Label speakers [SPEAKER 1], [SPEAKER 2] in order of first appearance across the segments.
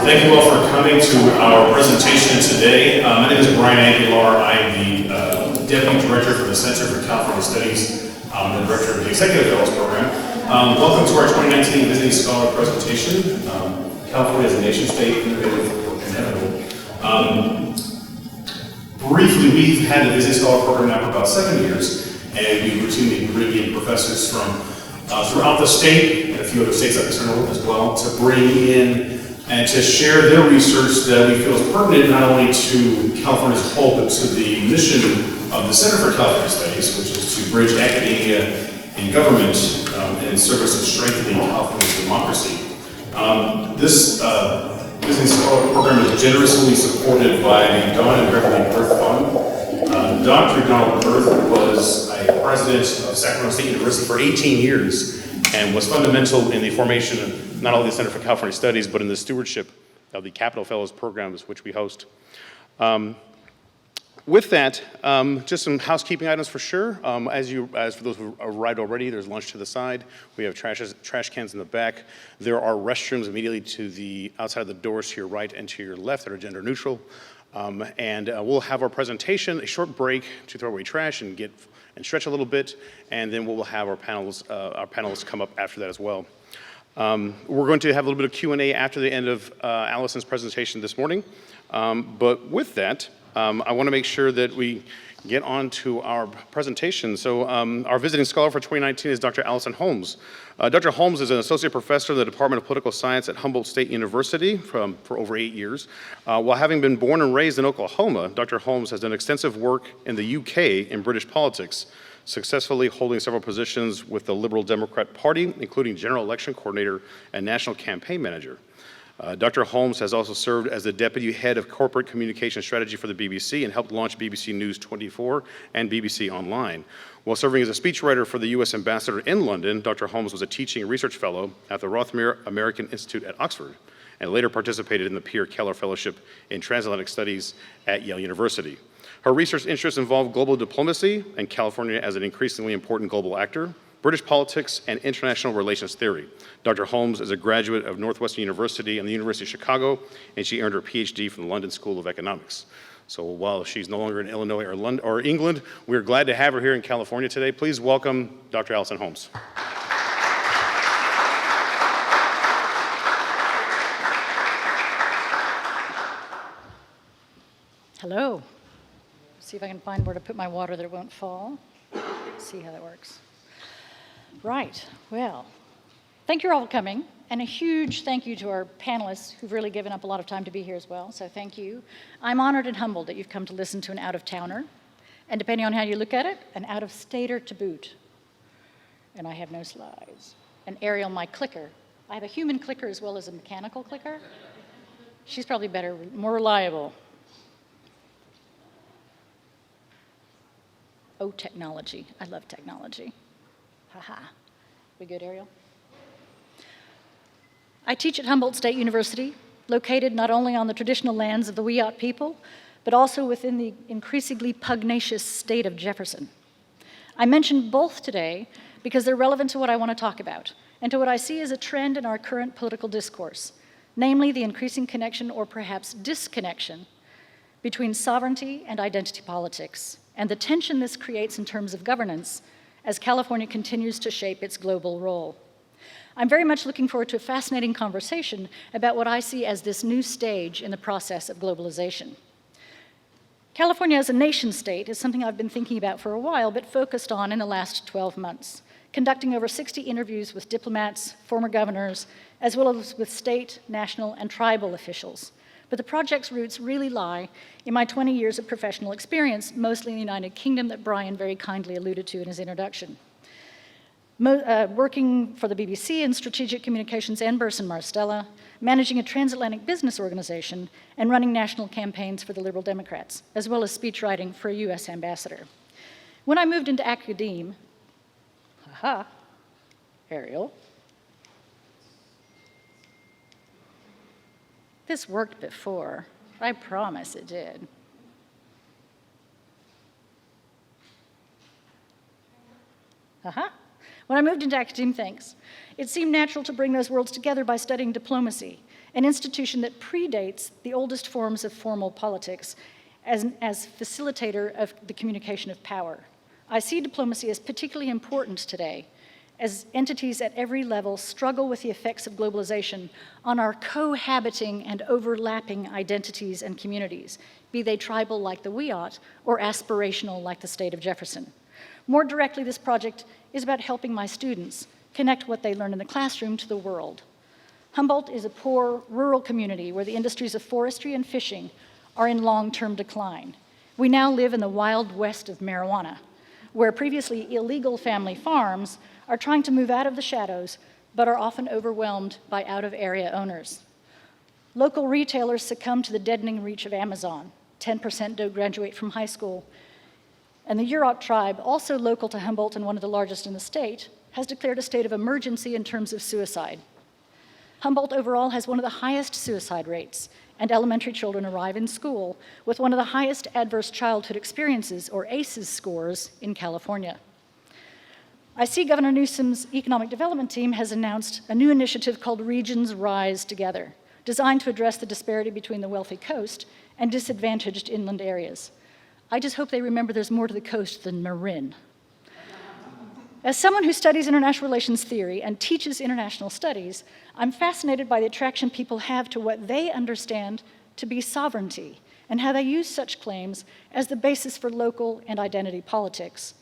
[SPEAKER 1] Thank you all for coming to our presentation today. My name is Brian Aguilar. I'm the Deputy Director for the Center for California Studies. I'm the Director of the Executive Fellows Program. Welcome to our 2019 Visiting Scholar presentation. California as a nation-state, innovative or inevitable. Briefly, we've had the Visiting Scholar Program now for about 7 years, and we routinely bring in professors from throughout the state and a few other states like external as well to bring in and to share their research that we feel is pertinent not only to California as a whole, but to the mission of the Center for California Studies, which is to bridge academia and government in service of strengthening California's democracy. This Visiting Scholar Program is generously supported by the Don and Beverly Birth Fund. Dr. Donald Birth was a president of Sacramento State University for 18 years and was fundamental in the formation of not only the Center for California Studies, but in the stewardship of the Capital Fellows programs, which we host. With that, just some housekeeping items for sure. As for those who arrived already, there's lunch to the side. We have trash cans in the back. There are restrooms immediately to the outside of the doors to your right and to your left that are gender neutral. We'll have our presentation, a short break to throw away trash and stretch a little bit, and then we'll have our panelists come up after that as well. We're going to have a little bit of Q&A after the end of Alison's presentation this morning. But with that, I want to make sure that we get on to our presentation. So our visiting scholar for 2019 is Dr. Alison Holmes. Dr. Holmes is an associate professor in the Department of Political Science at Humboldt State University for over 8 years. While having been born and raised in Oklahoma, Dr. Holmes has done extensive work in the UK in British politics, successfully holding several positions with the Liberal Democrat Party, including General Election Coordinator and National Campaign Manager. Dr. Holmes has also served as the Deputy Head of Corporate Communication Strategy for the BBC and helped launch BBC News 24 and BBC Online. While serving as a speechwriter for the U.S. Ambassador in London, Dr. Holmes was a teaching and research fellow at the Rothmere American Institute at Oxford and later participated in the Pierre Keller Fellowship in Transatlantic Studies at Yale University. Her research interests involve global diplomacy and California as an increasingly important global actor, British politics, and international relations theory. Dr. Holmes is a graduate of Northwestern University and the University of Chicago, and she earned her PhD from the London School of Economics. So while she's no longer in Illinois or England, we're glad to have her here in California today. Please welcome Dr. Alison Holmes.
[SPEAKER 2] Hello. See if I can find where to put my water that it won't fall. See how that works. Right, well, thank you all for coming, and a huge thank you to our panelists who've really given up a lot of time to be here as well, so thank you. I'm honored and humbled that you've come to listen to an out-of-towner, and depending on how you look at it, an out-of-stater to boot. And I have no slides. And Ariel, my clicker. I have a human clicker as well as a mechanical clicker. She's probably better, more reliable. Oh, technology. I love technology. Haha. We good, Ariel? I teach at Humboldt State University, located not only on the traditional lands of the Wiyot people, but also within the increasingly pugnacious state of Jefferson. I mention both today because they're relevant to what I want to talk about, and to what I see as a trend in our current political discourse, namely the increasing connection, or perhaps disconnection, between sovereignty and identity politics, and the tension this creates in terms of governance as California continues to shape its global role. I'm very much looking forward to a fascinating conversation about what I see as this new stage in the process of globalization. California as a nation state is something I've been thinking about for a while, but focused on in the last 12 months, conducting over 60 interviews with diplomats, former governors, as well as with state, national, and tribal officials. But the project's roots really lie in my 20 years of professional experience, mostly in the United Kingdom, that Brian very kindly alluded to in his introduction. Working for the BBC in strategic communications and Burson Marsteller, managing a transatlantic business organization, and running national campaigns for the Liberal Democrats, as well as speechwriting for a US ambassador. When I moved into academe, Ariel, this worked before. I promise it did. When I moved into academic thinks, it seemed natural to bring those worlds together by studying diplomacy, an institution that predates the oldest forms of formal politics as facilitator of the communication of power. I see diplomacy as particularly important today as entities at every level struggle with the effects of globalization on our cohabiting and overlapping identities and communities, be they tribal like the Wiyot or aspirational like the state of Jefferson. More directly, this project is about helping my students connect what they learn in the classroom to the world. Humboldt is a poor, rural community where the industries of forestry and fishing are in long-term decline. We now live in the wild west of marijuana, where previously illegal family farms are trying to move out of the shadows, but are often overwhelmed by out-of-area owners. Local retailers succumb to the deadening reach of Amazon. 10% don't graduate from high school. And the Yurok tribe, also local to Humboldt and one of the largest in the state, has declared a state of emergency in terms of suicide. Humboldt overall has one of the highest suicide rates, and elementary children arrive in school with one of the highest adverse childhood experiences, or ACEs scores, in California. I see Governor Newsom's economic development team has announced a new initiative called Regions Rise Together, designed to address the disparity between the wealthy coast and disadvantaged inland areas. I just hope they remember there's more to the coast than Marin. As someone who studies international relations theory and teaches international studies, I'm fascinated by the attraction people have to what they understand to be sovereignty and how they use such claims as the basis for local and identity politics.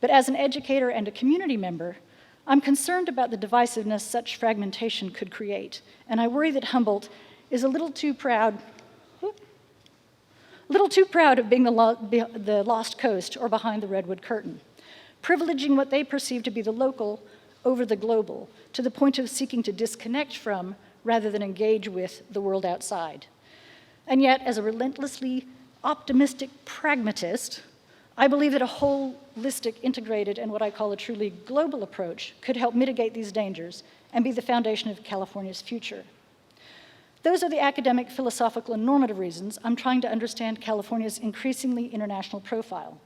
[SPEAKER 2] But as an educator and a community member, I'm concerned about the divisiveness such fragmentation could create, and I worry that Humboldt is a little too proud of being the lost coast or behind the redwood curtain, privileging what they perceive to be the local over the global, to the point of seeking to disconnect from rather than engage with the world outside. And yet, as a relentlessly optimistic pragmatist, I believe that a holistic, integrated, and what I call a truly global approach could help mitigate these dangers and be the foundation of California's future. Those are the academic, philosophical, and normative reasons I'm trying to understand California's increasingly international profile.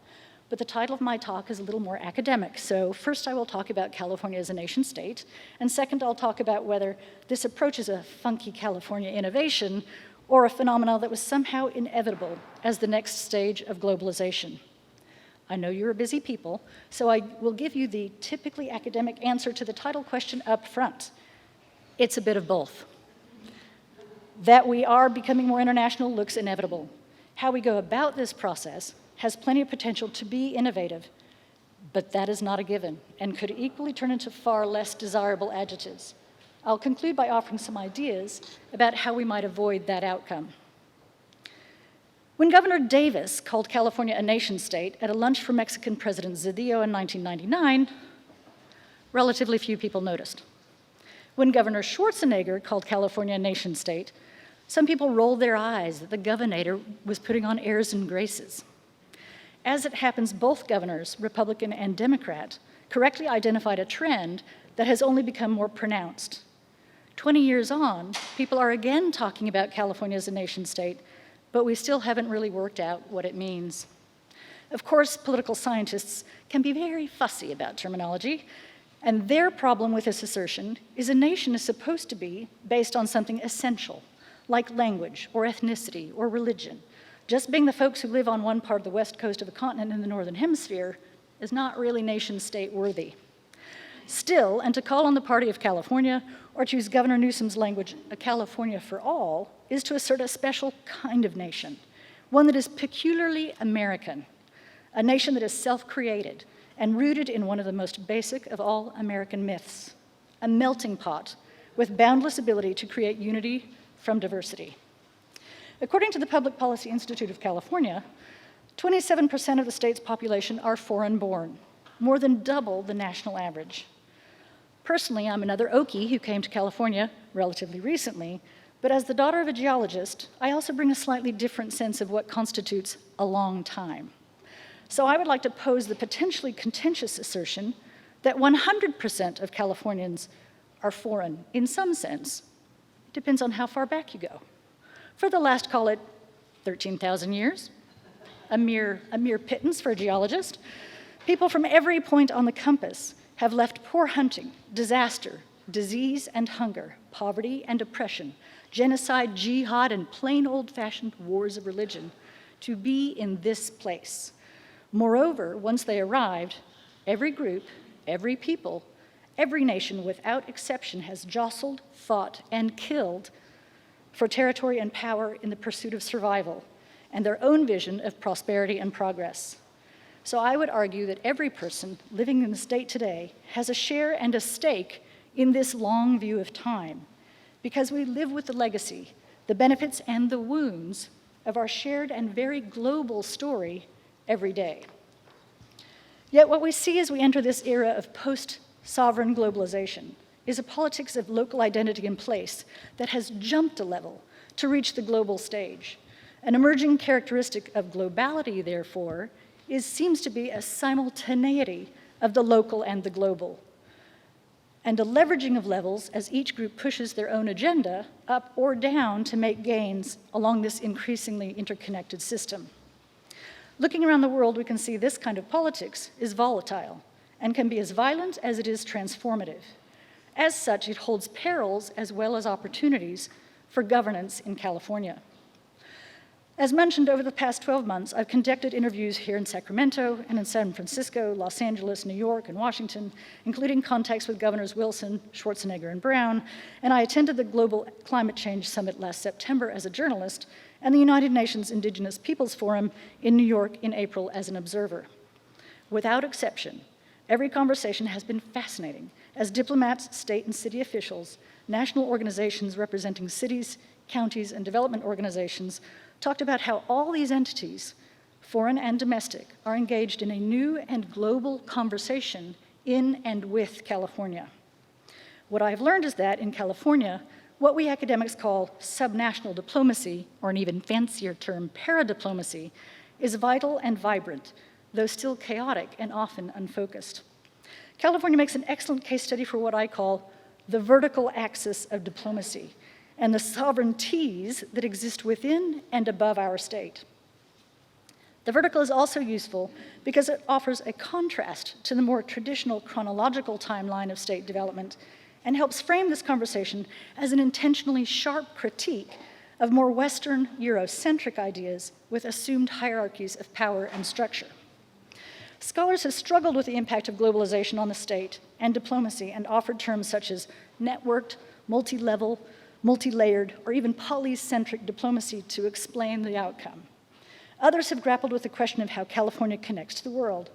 [SPEAKER 2] But the title of my talk is a little more academic, so first I will talk about California as a nation-state, and second I'll talk about whether this approach is a funky California innovation or a phenomenon that was somehow inevitable as the next stage of globalization. I know you're busy people, so I will give you the typically academic answer to the title question up front. It's a bit of both. That we are becoming more international looks inevitable. How we go about this process has plenty of potential to be innovative, but that is not a given and could equally turn into far less desirable adjectives. I'll conclude by offering some ideas about how we might avoid that outcome. When Governor Davis called California a nation-state at a lunch for Mexican President Zedillo in 1999, relatively few people noticed. When Governor Schwarzenegger called California a nation-state, some people rolled their eyes that the governator was putting on airs and graces. As it happens, both governors, Republican and Democrat, correctly identified a trend that has only become more pronounced. 20 years on, people are again talking about California as a nation-state, but we still haven't really worked out what it means. Of course, political scientists can be very fussy about terminology, and their problem with this assertion is a nation is supposed to be based on something essential, like language or ethnicity or religion. Just being the folks who live on one part of the west coast of the continent in the northern hemisphere is not really nation-state worthy. Still, and to call on the party of California, or to use Governor Newsom's language, a California for all, is to assert a special kind of nation, one that is peculiarly American, a nation that is self-created and rooted in one of the most basic of all American myths, a melting pot with boundless ability to create unity from diversity. According to the Public Policy Institute of California, 27% of the state's population are foreign-born, more than double the national average. Personally, I'm another Okie who came to California relatively recently, but as the daughter of a geologist, I also bring a slightly different sense of what constitutes a long time. So I would like to pose the potentially contentious assertion that 100% of Californians are foreign in some sense. It depends on how far back you go. For the last, call it 13,000 years, a mere pittance for a geologist, people from every point on the compass have left poor hunting, disaster, disease and hunger, poverty and oppression, genocide, jihad, and plain old-fashioned wars of religion to be in this place. Moreover, once they arrived, every group, every people, every nation without exception has jostled, fought, and killed for territory and power in the pursuit of survival and their own vision of prosperity and progress. So I would argue that every person living in the state today has a share and a stake in this long view of time, because we live with the legacy, the benefits, and the wounds of our shared and very global story every day. Yet what we see as we enter this era of post-sovereign globalization is a politics of local identity in place that has jumped a level to reach the global stage. An emerging characteristic of globality, therefore, seems to be a simultaneity of the local and the global, and a leveraging of levels as each group pushes their own agenda up or down to make gains along this increasingly interconnected system. Looking around the world, we can see this kind of politics is volatile and can be as violent as it is transformative. As such, it holds perils as well as opportunities for governance in California. As mentioned, over the past 12 months, I've conducted interviews here in Sacramento and in San Francisco, Los Angeles, New York, and Washington, including contacts with Governors Wilson, Schwarzenegger, and Brown, and I attended the Global Climate Change Summit last September as a journalist and the United Nations Indigenous Peoples Forum in New York in April as an observer. Without exception, every conversation has been fascinating as diplomats, state and city officials, national organizations representing cities, counties, and development organizations talked about how all these entities, foreign and domestic, are engaged in a new and global conversation in and with California. What I've learned is that in California, what we academics call subnational diplomacy, or an even fancier term, ParaDiplomacy, is vital and vibrant, though still chaotic and often unfocused. California makes an excellent case study for what I call the vertical axis of diplomacy, and the sovereignties that exist within and above our state. The vertical is also useful because it offers a contrast to the more traditional chronological timeline of state development and helps frame this conversation as an intentionally sharp critique of more Western Eurocentric ideas with assumed hierarchies of power and structure. Scholars have struggled with the impact of globalization on the state and diplomacy and offered terms such as networked, multi-level, multi-layered, or even polycentric diplomacy to explain the outcome. Others have grappled with the question of how California connects to the world.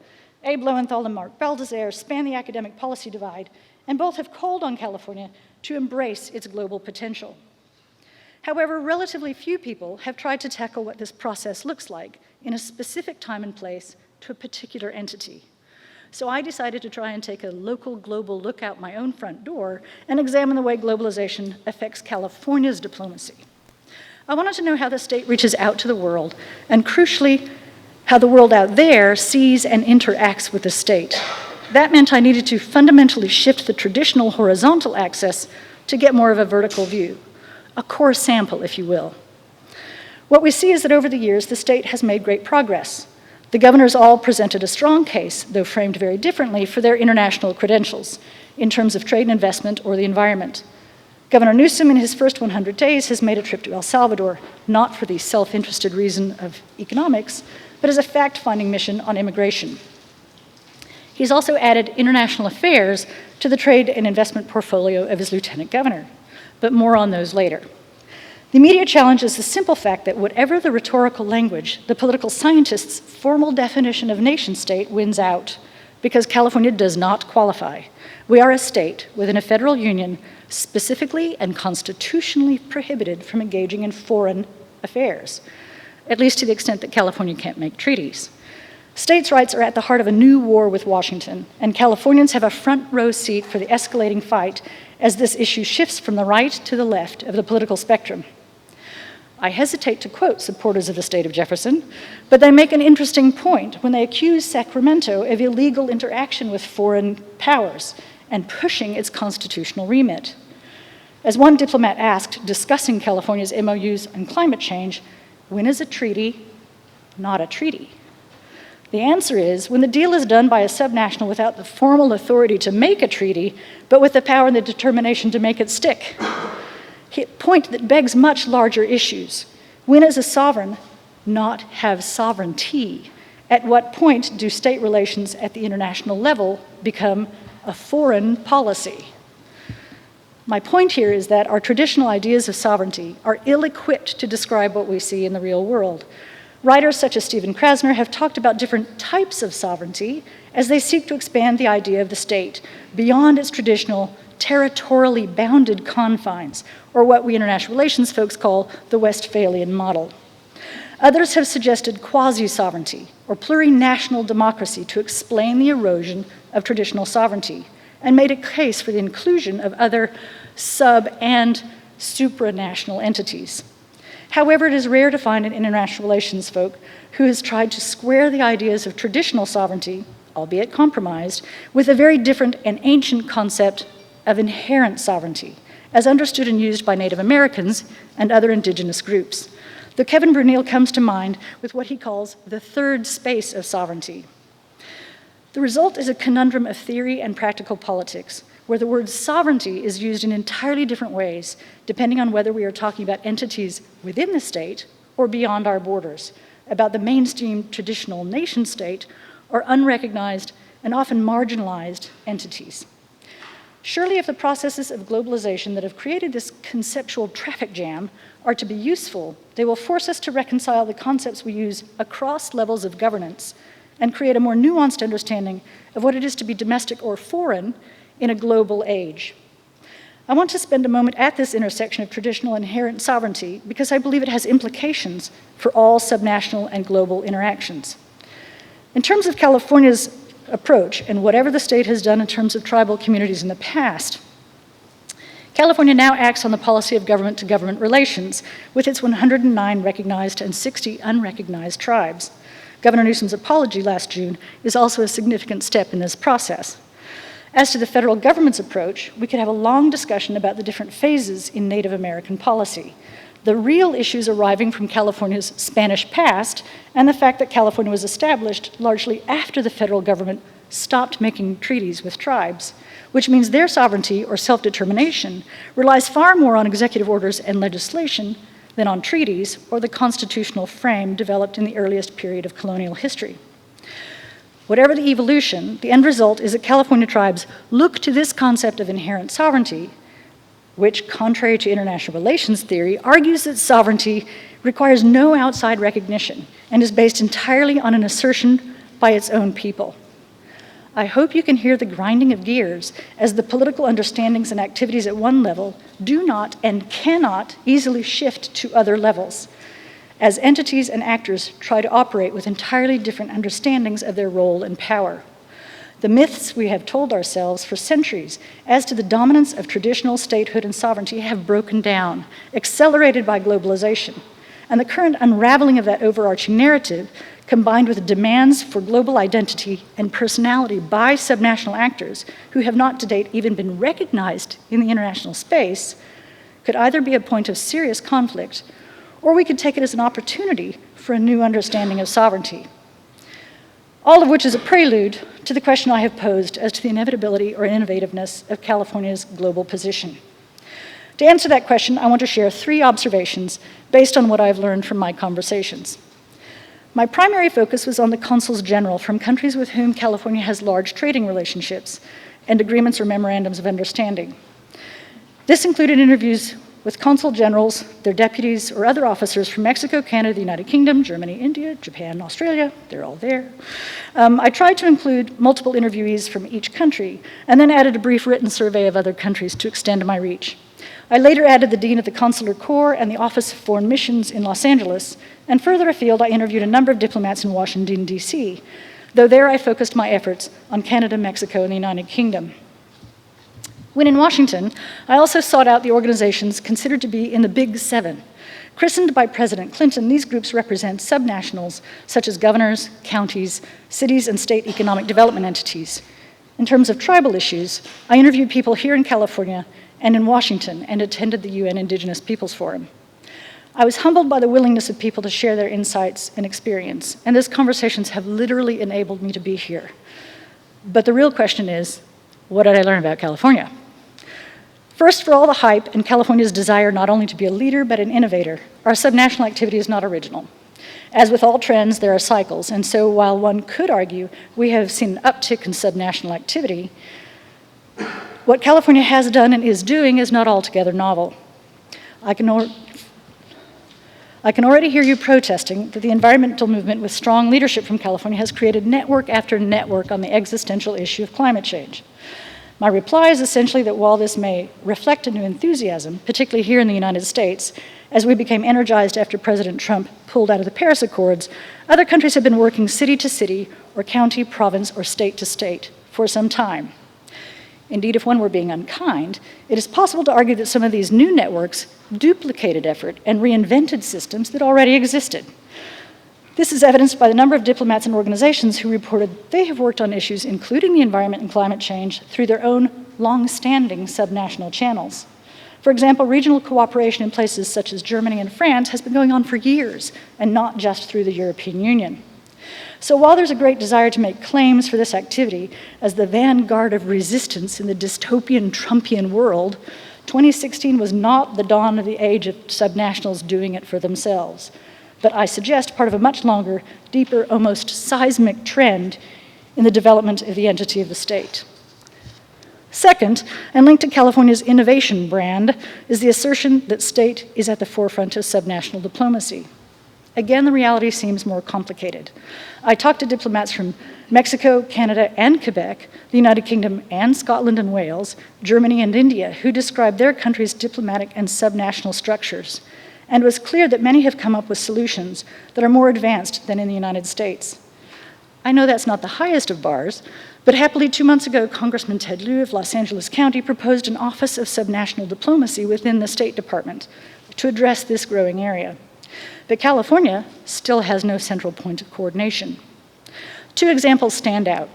[SPEAKER 2] Abe Lowenthal and Mark Baldassare span the academic policy divide, and both have called on California to embrace its global potential. However, relatively few people have tried to tackle what this process looks like in a specific time and place to a particular entity. So I decided to try and take a local global look out my own front door and examine the way globalization affects California's diplomacy. I wanted to know how the state reaches out to the world, and crucially, how the world out there sees and interacts with the state. That meant I needed to fundamentally shift the traditional horizontal axis to get more of a vertical view, a core sample, if you will. What we see is that over the years, the state has made great progress. The governors all presented a strong case, though framed very differently, for their international credentials in terms of trade and investment or the environment. Governor Newsom, in his first 100 days, has made a trip to El Salvador, not for the self-interested reason of economics, but as a fact-finding mission on immigration. He's also added international affairs to the trade and investment portfolio of his lieutenant governor, but more on those later. The immediate challenge is the simple fact that whatever the rhetorical language, the political scientists' formal definition of nation-state wins out, because California does not qualify. We are a state within a federal union specifically and constitutionally prohibited from engaging in foreign affairs, at least to the extent that California can't make treaties. States' rights are at the heart of a new war with Washington, and Californians have a front row seat for the escalating fight as this issue shifts from the right to the left of the political spectrum. I hesitate to quote supporters of the state of Jefferson, but they make an interesting point when they accuse Sacramento of illegal interaction with foreign powers and pushing its constitutional remit. As one diplomat asked, discussing California's MOUs on climate change, when is a treaty not a treaty? The answer is, when the deal is done by a subnational without the formal authority to make a treaty, but with the power and the determination to make it stick. A point that begs much larger issues. When as a sovereign, not have sovereignty? At what point do state relations at the international level become a foreign policy? My point here is that our traditional ideas of sovereignty are ill-equipped to describe what we see in the real world. Writers such as Stephen Krasner have talked about different types of sovereignty as they seek to expand the idea of the state beyond its traditional territorially bounded confines, or what we international relations folks call the Westphalian model. Others have suggested quasi-sovereignty or plurinational democracy to explain the erosion of traditional sovereignty, and made a case for the inclusion of other sub- and supranational entities. However, it is rare to find an international relations folk who has tried to square the ideas of traditional sovereignty, albeit compromised, with a very different and ancient concept of inherent sovereignty, as understood and used by Native Americans and other indigenous groups. Though Kevin Bernil comes to mind with what he calls the third space of sovereignty. The result is a conundrum of theory and practical politics, where the word sovereignty is used in entirely different ways, depending on whether we are talking about entities within the state or beyond our borders, about the mainstream traditional nation state or unrecognized and often marginalized entities. Surely if the processes of globalization that have created this conceptual traffic jam are to be useful, they will force us to reconcile the concepts we use across levels of governance and create a more nuanced understanding of what it is to be domestic or foreign in a global age. I want to spend a moment at this intersection of traditional inherent sovereignty because I believe it has implications for all subnational and global interactions. In terms of California's approach and whatever the state has done in terms of tribal communities in the past, California now acts on the policy of government-to-government relations with its 109 recognized and 60 unrecognized tribes. Governor Newsom's apology last June is also a significant step in this process. As to the federal government's approach, we could have a long discussion about the different phases in Native American policy. The real issues arising from California's Spanish past and the fact that California was established largely after the federal government stopped making treaties with tribes, which means their sovereignty or self-determination relies far more on executive orders and legislation than on treaties or the constitutional frame developed in the earliest period of colonial history. Whatever the evolution, the end result is that California tribes look to this concept of inherent sovereignty, which, contrary to international relations theory, argues that sovereignty requires no outside recognition and is based entirely on an assertion by its own people. I hope you can hear the grinding of gears as the political understandings and activities at one level do not and cannot easily shift to other levels, as entities and actors try to operate with entirely different understandings of their role and power. The myths we have told ourselves for centuries as to the dominance of traditional statehood and sovereignty have broken down, accelerated by globalization. And the current unraveling of that overarching narrative, combined with demands for global identity and personality by subnational actors who have not to date even been recognized in the international space, could either be a point of serious conflict, or we could take it as an opportunity for a new understanding of sovereignty. All of which is a prelude to the question I have posed as to the inevitability or innovativeness of California's global position. To answer that question, I want to share 3 observations based on what I've learned from my conversations. My primary focus was on the consuls general from countries with whom California has large trading relationships and agreements or memorandums of understanding. This included interviews with consul generals, their deputies, or other officers from Mexico, Canada, the United Kingdom, Germany, India, Japan, Australia, they're all there. I tried to include multiple interviewees from each country, and then added a brief written survey of other countries to extend my reach. I later added the Dean of the Consular Corps and the Office of Foreign Missions in Los Angeles, and further afield, I interviewed a number of diplomats in Washington, D.C., though there I focused my efforts on Canada, Mexico, and the United Kingdom. When in Washington, I also sought out the organizations considered to be in the Big Seven. Christened by President Clinton, these groups represent subnationals such as governors, counties, cities, and state economic development entities. In terms of tribal issues, I interviewed people here in California and in Washington and attended the UN Indigenous Peoples Forum. I was humbled by the willingness of people to share their insights and experience, and those conversations have literally enabled me to be here. But the real question is, what did I learn about California? First, for all the hype and California's desire not only to be a leader but an innovator, our subnational activity is not original. As with all trends, there are cycles, and so while one could argue we have seen an uptick in subnational activity, what California has done and is doing is not altogether novel. I can already hear you protesting that the environmental movement with strong leadership from California has created network after network on the existential issue of climate change. My reply is essentially that while this may reflect a new enthusiasm, particularly here in the United States, as we became energized after President Trump pulled out of the Paris Accords, other countries have been working city to city, or county, province, or state to state for some time. Indeed, if one were being unkind, it is possible to argue that some of these new networks duplicated effort and reinvented systems that already existed. This is evidenced by the number of diplomats and organizations who reported they have worked on issues including the environment and climate change through their own long-standing subnational channels. For example, regional cooperation in places such as Germany and France has been going on for years, and not just through the European Union. So while there's a great desire to make claims for this activity as the vanguard of resistance in the dystopian Trumpian world, 2016 was not the dawn of the age of subnationals doing it for themselves, but I suggest part of a much longer, deeper, almost seismic trend in the development of the entity of the state. Second, and linked to California's innovation brand, is the assertion that state is at the forefront of subnational diplomacy. Again, the reality seems more complicated. I talked to diplomats from Mexico, Canada, and Quebec, the United Kingdom and Scotland and Wales, Germany and India, who described their country's diplomatic and subnational structures. And it was clear that many have come up with solutions that are more advanced than in the United States. I know that's not the highest of bars, but happily 2 months ago, Congressman Ted Lieu of Los Angeles County proposed an Office of Subnational Diplomacy within the State Department to address this growing area. But California still has no central point of coordination. Two examples stand out.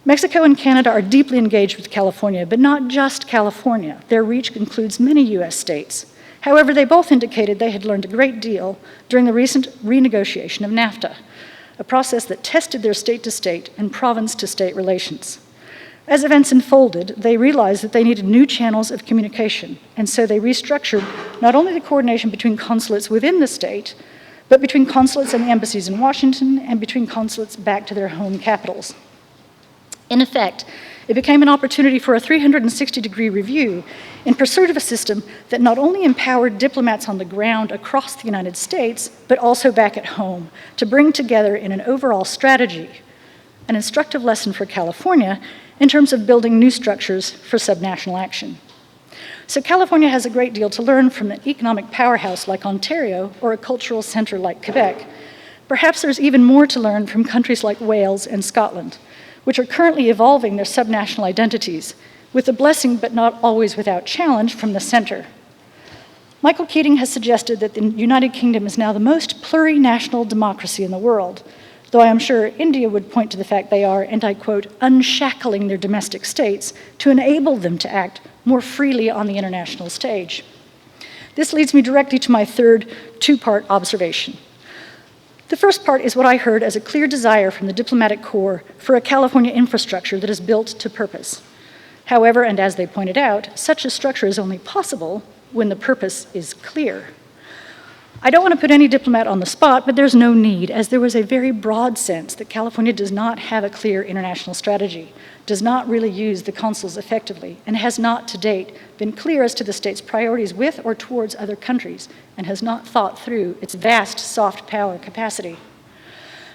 [SPEAKER 2] Mexico and Canada are deeply engaged with California, but not just California. Their reach includes many US states. However, they both indicated they had learned a great deal during the recent renegotiation of NAFTA, a process that tested their state-to-state and province-to-state relations. As events unfolded, they realized that they needed new channels of communication, and so they restructured not only the coordination between consulates within the state, but between consulates and the embassies in Washington and between consulates back to their home capitals. In effect, it became an opportunity for a 360-degree review in pursuit of a system that not only empowered diplomats on the ground across the United States, but also back at home to bring together in an overall strategy, an instructive lesson for California in terms of building new structures for subnational action. So California has a great deal to learn from an economic powerhouse like Ontario or a cultural center like Quebec. Perhaps there's even more to learn from countries like Wales and Scotland, which are currently evolving their subnational identities, with the blessing but not always without challenge from the center. Michael Keating has suggested that the United Kingdom is now the most plurinational democracy in the world, though I am sure India would point to the fact they are, and I quote, unshackling their domestic states to enable them to act more freely on the international stage. This leads me directly to my third two-part observation. The first part is what I heard as a clear desire from the diplomatic corps for a California infrastructure that is built to purpose. However, and as they pointed out, such a structure is only possible when the purpose is clear. I don't want to put any diplomat on the spot, but there's no need, as there was a very broad sense that California does not have a clear international strategy, does not really use the consuls effectively, and has not to date been clear as to the state's priorities with or towards other countries, and has not thought through its vast soft power capacity.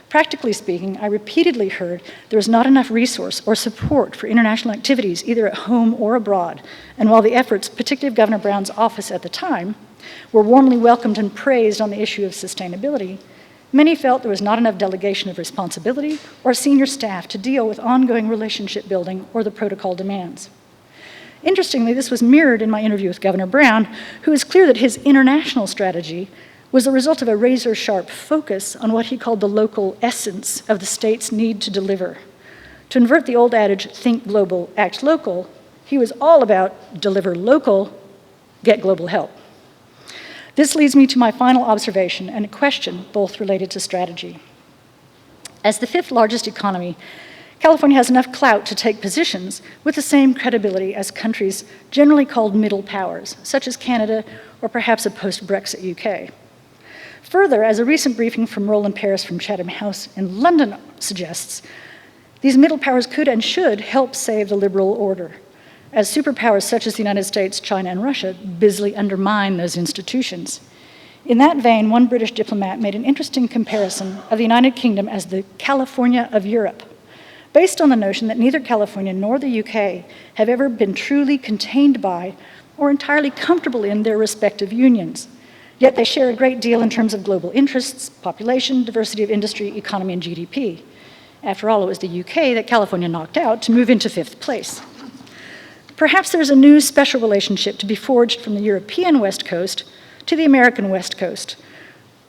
[SPEAKER 2] Practically speaking, I repeatedly heard there was not enough resource or support for international activities, either at home or abroad, and while the efforts, particularly of Governor Brown's office at the time, were warmly welcomed and praised on the issue of sustainability, many felt there was not enough delegation of responsibility or senior staff to deal with ongoing relationship building or the protocol demands. Interestingly, this was mirrored in my interview with Governor Brown, who was clear that his international strategy was the result of a razor-sharp focus on what he called the local essence of the state's need to deliver. To invert the old adage, think global, act local, he was all about deliver local, get global help. This leads me to my final observation and a question, both related to strategy. As the fifth largest economy, California has enough clout to take positions with the same credibility as countries generally called middle powers, such as Canada or perhaps a post-Brexit UK. Further, as a recent briefing from Roland Paris from Chatham House in London suggests, these middle powers could and should help save the liberal order, as superpowers such as the United States, China, and Russia busily undermine those institutions. In that vein, one British diplomat made an interesting comparison of the United Kingdom as the California of Europe, based on the notion that neither California nor the UK have ever been truly contained by or entirely comfortable in their respective unions. Yet they share a great deal in terms of global interests, population, diversity of industry, economy, and GDP. After all, it was the UK that California knocked out to move into fifth place. Perhaps there's a new special relationship to be forged from the European West Coast to the American West Coast,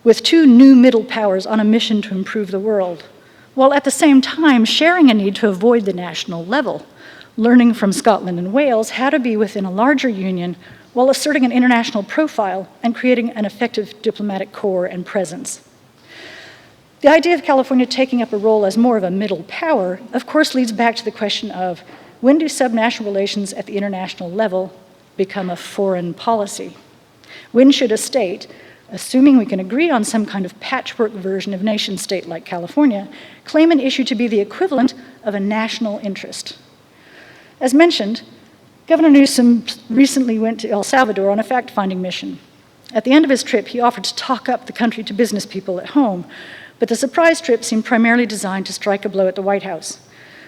[SPEAKER 2] with two new middle powers on a mission to improve the world, while at the same time sharing a need to avoid the national level, learning from Scotland and Wales how to be within a larger union while asserting an international profile and creating an effective diplomatic corps and presence. The idea of California taking up a role as more of a middle power, of course, leads back to the question of when do subnational relations at the international level become a foreign policy? When should a state, assuming we can agree on some kind of patchwork version of nation-state like California, claim an issue to be the equivalent of a national interest? As mentioned, Governor Newsom recently went to El Salvador on a fact-finding mission. At the end of his trip, he offered to talk up the country to business people at home, but the surprise trip seemed primarily designed to strike a blow at the White House.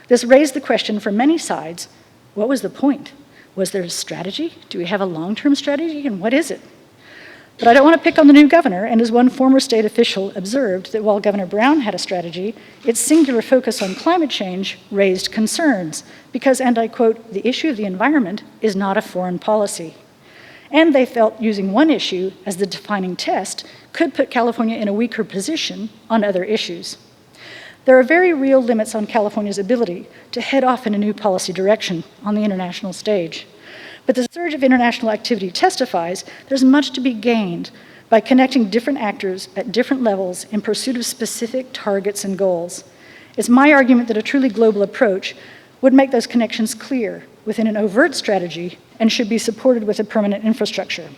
[SPEAKER 2] This raised the question from many sides, what was the point? Was there a strategy? Do we have a long-term strategy, and what is it? But I don't want to pick on the new governor, and as one former state official observed, that while Governor Brown had a strategy, its singular focus on climate change raised concerns, because, and I quote, the issue of the environment is not a foreign policy. And they felt using one issue as the defining test could put California in a weaker position on other issues. There are very real limits on California's ability to head off in a new policy direction on the international stage. But the surge of international activity testifies there's much to be gained by connecting different actors at different levels in pursuit of specific targets and goals. It's my argument that a truly global approach would make those connections clear within an overt strategy and should be supported with a permanent infrastructure.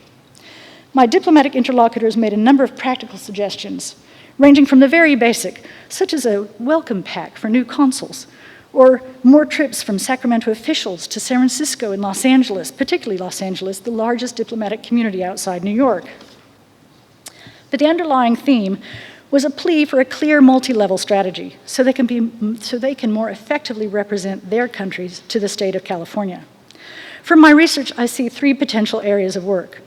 [SPEAKER 2] My diplomatic interlocutors made a number of practical suggestions, ranging from the very basic, such as a welcome pack for new consuls, or more trips from Sacramento officials to San Francisco and Los Angeles, particularly Los Angeles, the largest diplomatic community outside New York. But the underlying theme was a plea for a clear multi-level strategy so they can more effectively represent their countries to the state of California. From my research, I see three potential areas of work.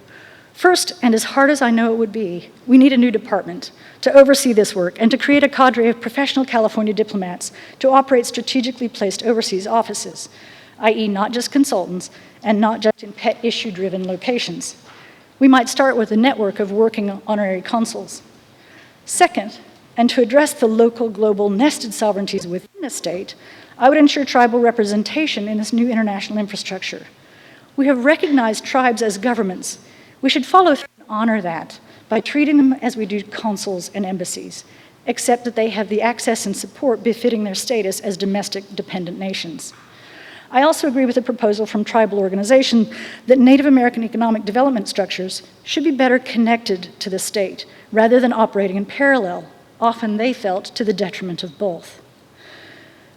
[SPEAKER 2] First, and as hard as I know it would be, we need a new department to oversee this work and to create a cadre of professional California diplomats to operate strategically placed overseas offices, i.e. not just consultants and not just in pet issue-driven locations. We might start with a network of working honorary consuls. Second, and to address the local global nested sovereignties within a state, I would ensure tribal representation in this new international infrastructure. We have recognized tribes as governments. We should follow through and honor that by treating them as we do consuls and embassies, except that they have the access and support befitting their status as domestic dependent nations. I also agree with the proposal from tribal organization that Native American economic development structures should be better connected to the state rather than operating in parallel, often they felt to the detriment of both.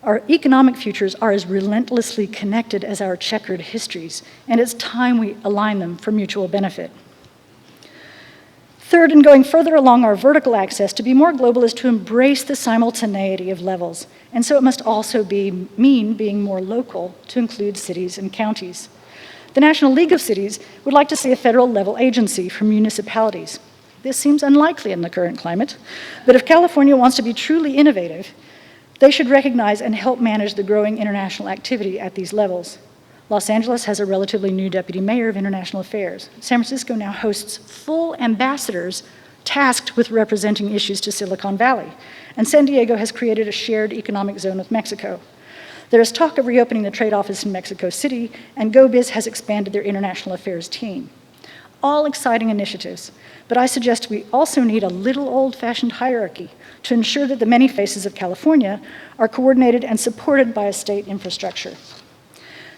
[SPEAKER 2] Our economic futures are as relentlessly connected as our checkered histories, and it's time we align them for mutual benefit. Third, and going further along our vertical axis, to be more global is to embrace the simultaneity of levels, and so it must also mean being more local to include cities and counties. The National League of Cities would like to see a federal level agency for municipalities. This seems unlikely in the current climate, but if California wants to be truly innovative, they should recognize and help manage the growing international activity at these levels. Los Angeles has a relatively new deputy mayor of international affairs. San Francisco now hosts full ambassadors tasked with representing issues to Silicon Valley. And San Diego has created a shared economic zone with Mexico. There is talk of reopening the trade office in Mexico City, and GoBiz has expanded their international affairs team. All exciting initiatives, but I suggest we also need a little old-fashioned hierarchy to ensure that the many faces of California are coordinated and supported by a state infrastructure.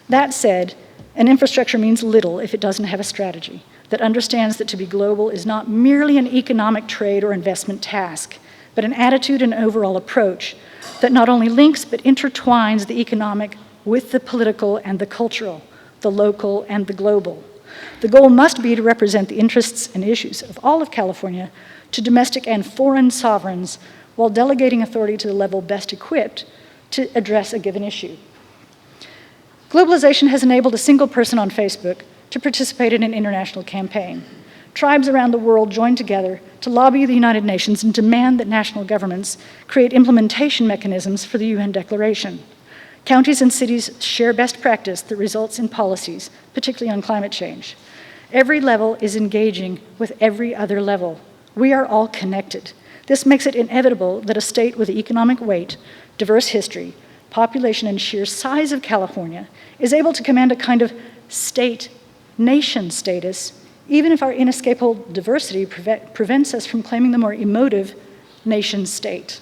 [SPEAKER 2] That said, an infrastructure means little if it doesn't have a strategy that understands that to be global is not merely an economic trade or investment task, but an attitude and overall approach that not only links but intertwines the economic with the political and the cultural, the local and the global. The goal must be to represent the interests and issues of all of California to domestic and foreign sovereigns while delegating authority to the level best equipped to address a given issue. Globalization has enabled a single person on Facebook to participate in an international campaign. Tribes around the world join together to lobby the United Nations and demand that national governments create implementation mechanisms for the UN Declaration. Counties and cities share best practice that results in policies, particularly on climate change. Every level is engaging with every other level. We are all connected. This makes it inevitable that a state with economic weight, diverse history, population, and sheer size of California is able to command a kind of state-nation status, even if our inescapable diversity prevents us from claiming the more emotive nation-state.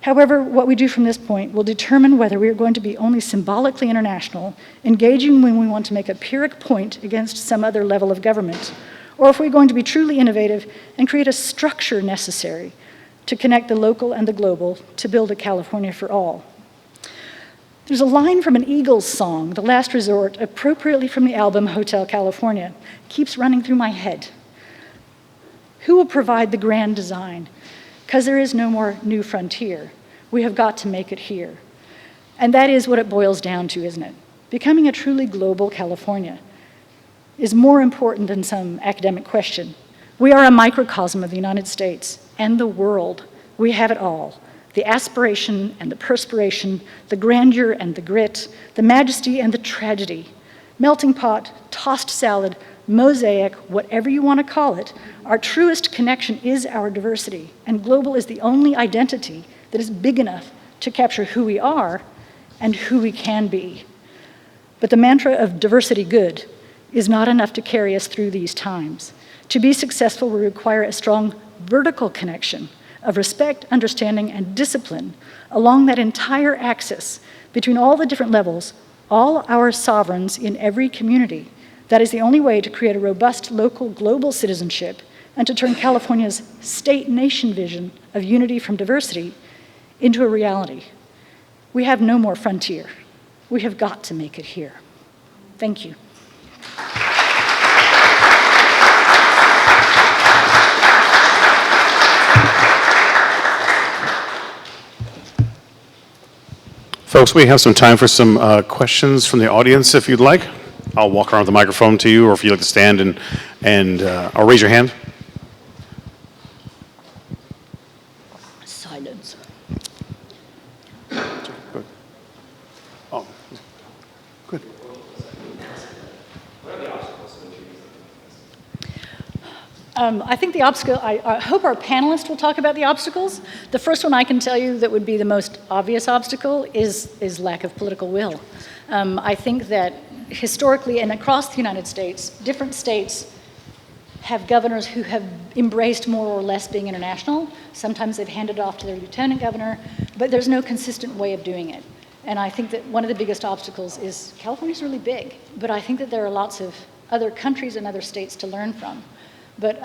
[SPEAKER 2] However, what we do from this point will determine whether we are going to be only symbolically international, engaging when we want to make a Pyrrhic point against some other level of government, or if we're going to be truly innovative and create a structure necessary to connect the local and the global to build a California for all. There's a line from an Eagles song, The Last Resort, appropriately from the album Hotel California. It keeps running through my head. Who will provide the grand design? Because there is no more new frontier. We have got to make it here. And that is what it boils down to, isn't it? Becoming a truly global California is more important than some academic question. We are a microcosm of the United States and the world. We have it all. The aspiration and the perspiration, the grandeur and the grit, the majesty and the tragedy. Melting pot, tossed salad, mosaic, whatever you want to call it, our truest connection is our diversity, and global is the only identity that is big enough to capture who we are and who we can be. But the mantra of diversity good is not enough to carry us through these times. To be successful, we require a strong vertical connection of respect, understanding, and discipline along that entire axis between all the different levels, all our sovereigns in every community. That is the only way to create a robust local global citizenship and to turn California's state-nation vision of unity from diversity into a reality. We have no more frontier. We have got to make it here. Thank you.
[SPEAKER 1] Folks, we have some time for some questions from the audience, if you'd like. I'll walk around with the microphone to you, or if you'd like to stand or raise your hand.
[SPEAKER 2] Silence.
[SPEAKER 1] Good. Oh, good.
[SPEAKER 2] I think the obstacle, I hope our panelists will talk about the obstacles. The first one I can tell you that would be the most obvious obstacle is lack of political will. I think that historically and across the United States, different states have governors who have embraced more or less being international. Sometimes they've handed it off to their lieutenant governor, but there's no consistent way of doing it. And I think that one of the biggest obstacles is California's really big, but I think that there are lots of other countries and other states to learn from. But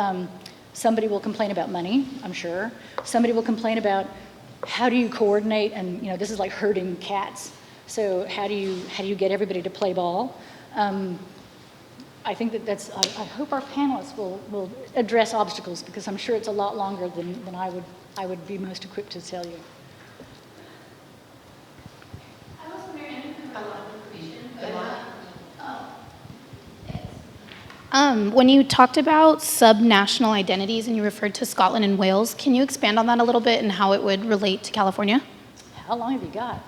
[SPEAKER 2] somebody will complain about money, I'm sure. Somebody will complain about how do you coordinate, and this is like herding cats. So how do you get everybody to play ball? I think that I hope our panelists will address obstacles, because I'm sure it's a lot longer than I would be most equipped to tell you.
[SPEAKER 3] I was wondering a lot of information, but when you talked about subnational identities and you referred to Scotland and Wales, can you expand on that a little bit and how it would relate to California?
[SPEAKER 2] How long have you got?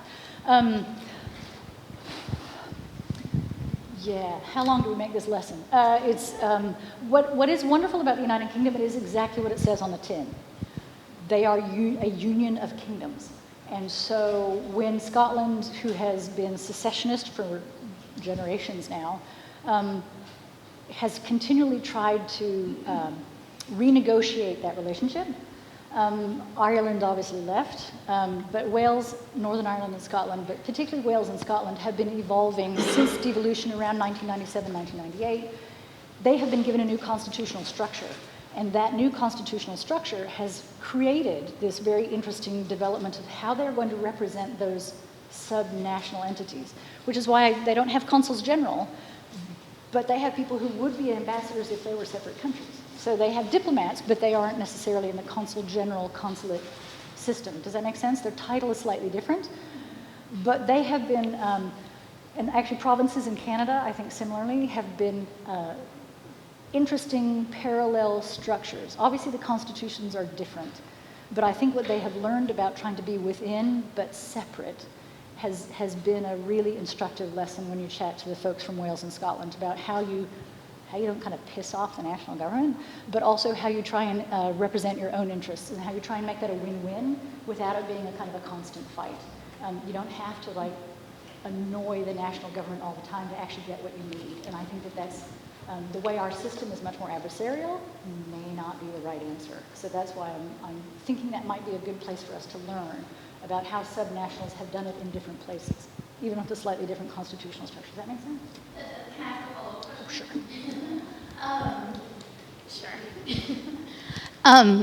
[SPEAKER 2] Yeah, how long do we make this lesson? What is wonderful about the United Kingdom, it is exactly what it says on the tin. They are a union of kingdoms. And so when Scotland, who has been secessionist for generations now, has continually tried to renegotiate that relationship. Ireland obviously left, but Wales, Northern Ireland and Scotland, but particularly Wales and Scotland, have been evolving since devolution around 1997, 1998. They have been given a new constitutional structure, and that new constitutional structure has created this very interesting development of how they're going to represent those subnational entities, which is why they don't have consuls general, but they have people who would be ambassadors if they were separate countries. So they have diplomats, but they aren't necessarily in the consul general consulate system. Does that make sense? Their title is slightly different, but they have been, and actually provinces in Canada, I think similarly, have been interesting parallel structures. Obviously the constitutions are different, but I think what they have learned about trying to be within but separate has been a really instructive lesson when you chat to the folks from Wales and Scotland about how you don't kind of piss off the national government, but also how you try and represent your own interests and how you try and make that a win-win without it being a kind of a constant fight. You don't have to like annoy the national government all the time to actually get what you need. And I think that that's the way our system is much more adversarial may not be the right answer. So that's why I'm thinking that might be a good place for us to learn about how subnationals have done it in different places, even with a slightly different constitutional structure. Does that make sense?
[SPEAKER 3] Can I ask a follow-up question?
[SPEAKER 2] Oh,
[SPEAKER 3] sure.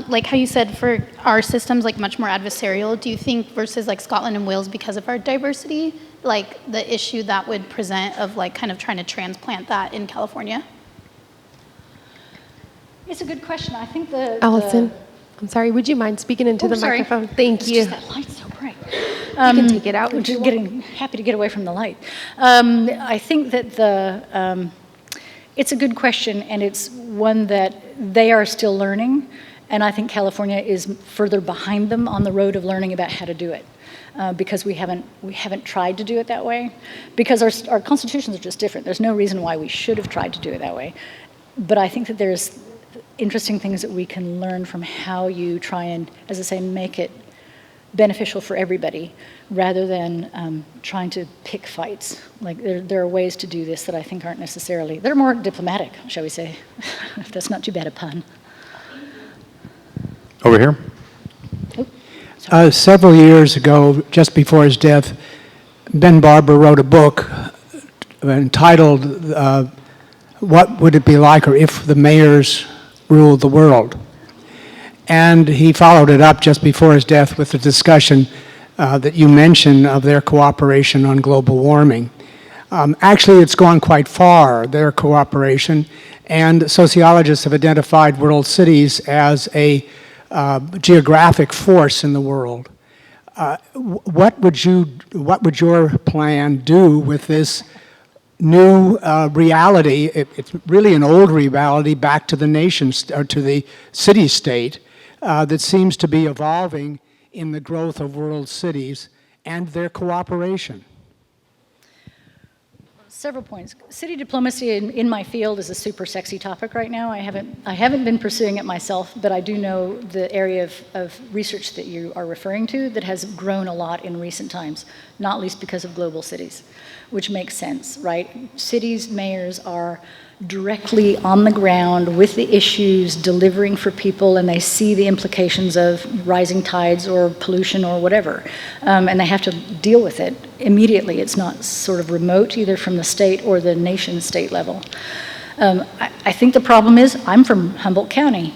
[SPEAKER 3] Like how you said, for our systems, like much more adversarial, do you think versus like Scotland and Wales, because of our diversity, like the issue that would present of like kind of trying to transplant that in California?
[SPEAKER 2] it's a good question. I think
[SPEAKER 4] Alison, I'm sorry, would you mind speaking into the
[SPEAKER 2] sorry.
[SPEAKER 4] microphone? Thank
[SPEAKER 2] It's
[SPEAKER 4] you.
[SPEAKER 2] just that light's so bright.
[SPEAKER 4] You can take it out.
[SPEAKER 2] I'm
[SPEAKER 4] if you
[SPEAKER 2] just
[SPEAKER 4] want.
[SPEAKER 2] happy to get away from the light. I think that it's a good question, and it's one that they are still learning, and I think California is further behind them on the road of learning about how to do it, because we haven't tried to do it that way, because our constitutions are just different. There's no reason why we should have tried to do it that way, but I think that there's interesting things that we can learn from how you try and, as I say, make it beneficial for everybody, rather than trying to pick fights. Like there are ways to do this that I think aren't necessarily, they're more diplomatic, shall we say, if that's not too bad a pun.
[SPEAKER 1] Over here.
[SPEAKER 5] Several years ago, just before his death, Ben Barber wrote a book entitled What Would It Be Like or If the Mayors Ruled the World? And he followed it up just before his death with the discussion that you mentioned of their cooperation on global warming. Actually, it's gone quite far, their cooperation, and sociologists have identified world cities as a geographic force in the world. What would your plan do with this new reality? It's really an old reality back to the nation, or to the city-state, that seems to be evolving in the growth of world cities and their cooperation.
[SPEAKER 2] Several points. City diplomacy in my field is a super sexy topic right now. I haven't been pursuing it myself, but I do know the area of research that you are referring to that has grown a lot in recent times, not least because of global cities, which makes sense, right? Cities, mayors are directly on the ground with the issues, delivering for people, and they see the implications of rising tides or pollution or whatever, and they have to deal with it immediately. It's not sort of remote either from the state or the nation-state level. I think the problem is, I'm from Humboldt County.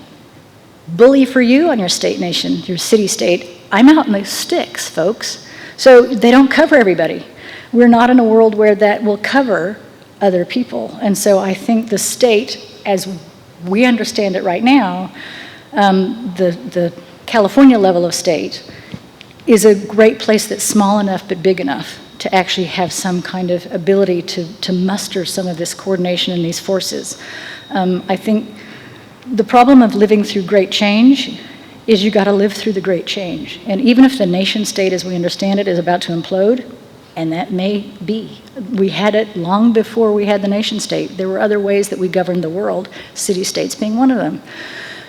[SPEAKER 2] Bully for you on your state nation, your city-state. I'm out in the sticks, folks. So they don't cover everybody. We're not in a world where that will cover other people. And so I think the state, as we understand it right now, the California level of state is a great place that's small enough but big enough to actually have some kind of ability to muster some of this coordination and these forces. I think the problem of living through great change is you got to live through the great change. And even if the nation state as we understand it is about to implode, and that may be. We had it long before we had the nation state. There were other ways that we governed the world, city-states being one of them.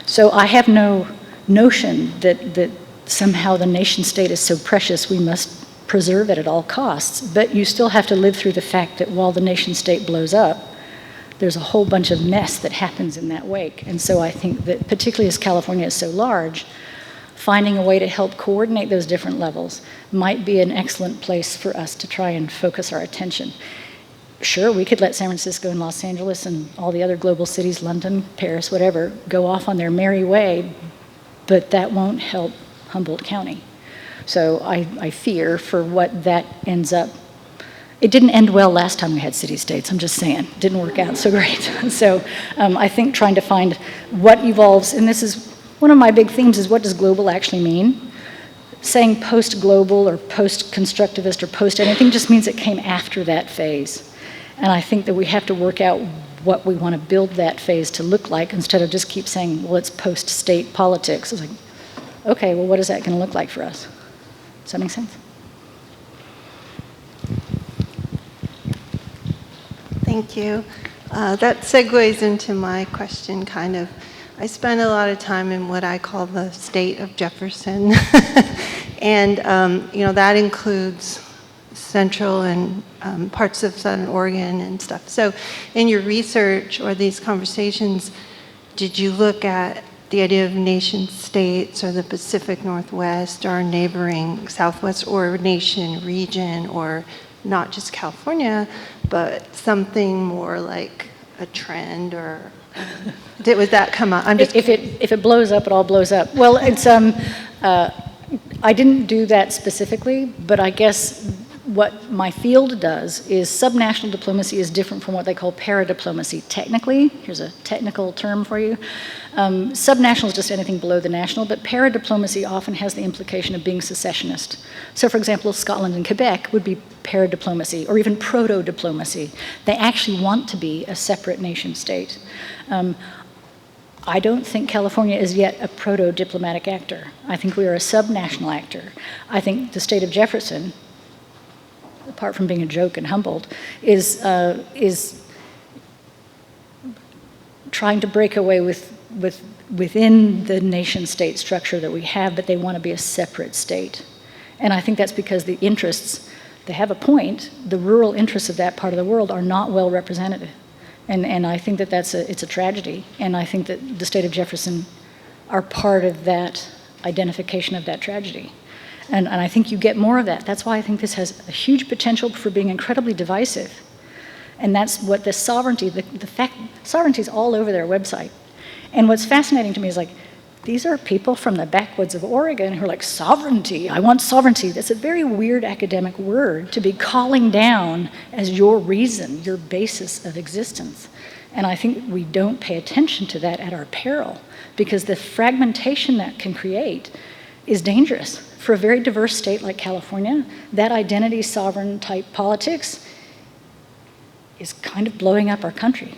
[SPEAKER 2] So I have no notion that somehow the nation state is so precious we must preserve it at all costs. But you still have to live through the fact that while the nation state blows up, there's a whole bunch of mess that happens in that wake. And so I think that, particularly as California is so large, finding a way to help coordinate those different levels might be an excellent place for us to try and focus our attention. Sure, we could let San Francisco and Los Angeles and all the other global cities, London, Paris, whatever, go off on their merry way, but that won't help Humboldt County. So I fear for what that ends up. It didn't end well last time we had city-states, I'm just saying. It didn't work out so great. So I think trying to find what evolves, and this is one of my big themes, is what does global actually mean? Saying post-global or post-constructivist or post-anything just means it came after that phase. And I think that we have to work out what we want to build that phase to look like instead of just keep saying, well, it's post-state politics. It's like, okay, well, what is that going to look like for us? Does that make sense?
[SPEAKER 6] Thank you. That segues into my question, kind of. I spend a lot of time in what I call the state of Jefferson. And, that includes central and parts of Southern Oregon and stuff. So in your research or these conversations, did you look at the idea of nation states or the Pacific Northwest or neighboring Southwest or nation region, or not just California, but something more like a trend, or would that come up?
[SPEAKER 2] If it blows up, it all blows up. Well, it's I didn't do that specifically, but I guess what my field does is subnational diplomacy is different from what they call ParaDiplomacy. Technically, here's a technical term for you. Subnational is just anything below the national, but ParaDiplomacy often has the implication of being secessionist. So for example, Scotland and Quebec would be ParaDiplomacy, or even proto-diplomacy. They actually want to be a separate nation state. I don't think California is yet a proto-diplomatic actor. I think we are a subnational actor. I think the state of Jefferson, apart from being a joke in Humboldt, is trying to break away within the nation-state structure that we have, but they want to be a separate state. And I think that's because the interests, they have a point, the rural interests of that part of the world are not well represented. And I think that it's a tragedy, and I think that the state of Jefferson are part of that identification of that tragedy. And I think you get more of that. That's why I think this has a huge potential for being incredibly divisive. And that's what the sovereignty, the fact, sovereignty is all over their website. And what's fascinating to me is like, these are people from the backwoods of Oregon who are like, sovereignty, I want sovereignty. That's a very weird academic word to be calling down as your reason, your basis of existence. And I think we don't pay attention to that at our peril, because the fragmentation that can create is dangerous. For a very diverse state like California, that identity sovereign type politics is kind of blowing up our country.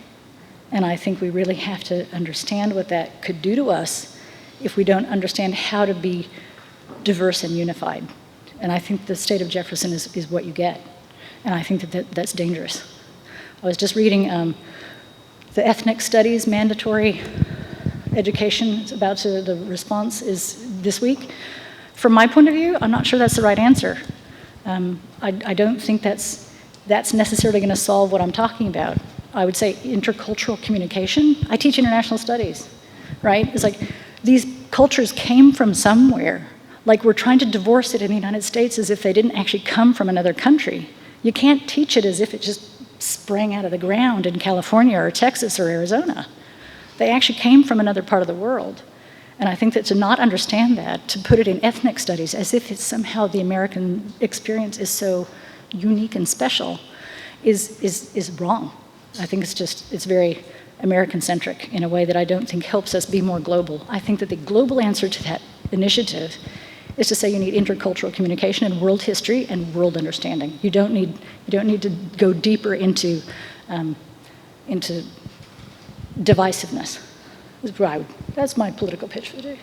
[SPEAKER 2] And I think we really have to understand what that could do to us if we don't understand how to be diverse and unified. And I think the state of Jefferson is what you get. And I think that's dangerous. I was just reading the ethnic studies mandatory education. It's about to, the response is this week. From my point of view, I'm not sure that's the right answer. I don't think that's necessarily going to solve what I'm talking about. I would say intercultural communication. I teach international studies, right? It's like these cultures came from somewhere. Like we're trying to divorce it in the United States as if they didn't actually come from another country. You can't teach it as if it just sprang out of the ground in California or Texas or Arizona. They actually came from another part of the world. And I think that to not understand that, to put it in ethnic studies as if it's somehow the American experience is so unique and special is wrong. I think it's very American-centric in a way that I don't think helps us be more global. I think that the global answer to that initiative is to say you need intercultural communication and world history and world understanding. You don't need to go deeper into divisiveness. That's my political pitch for the day.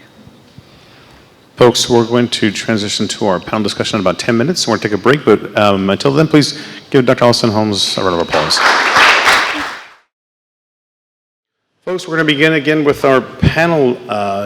[SPEAKER 1] Folks, we're going to transition to our panel discussion in about 10 minutes. So we're going to take a break, but until then, please give Dr. Alison Holmes a round of applause. Folks, we're going to begin again with our panel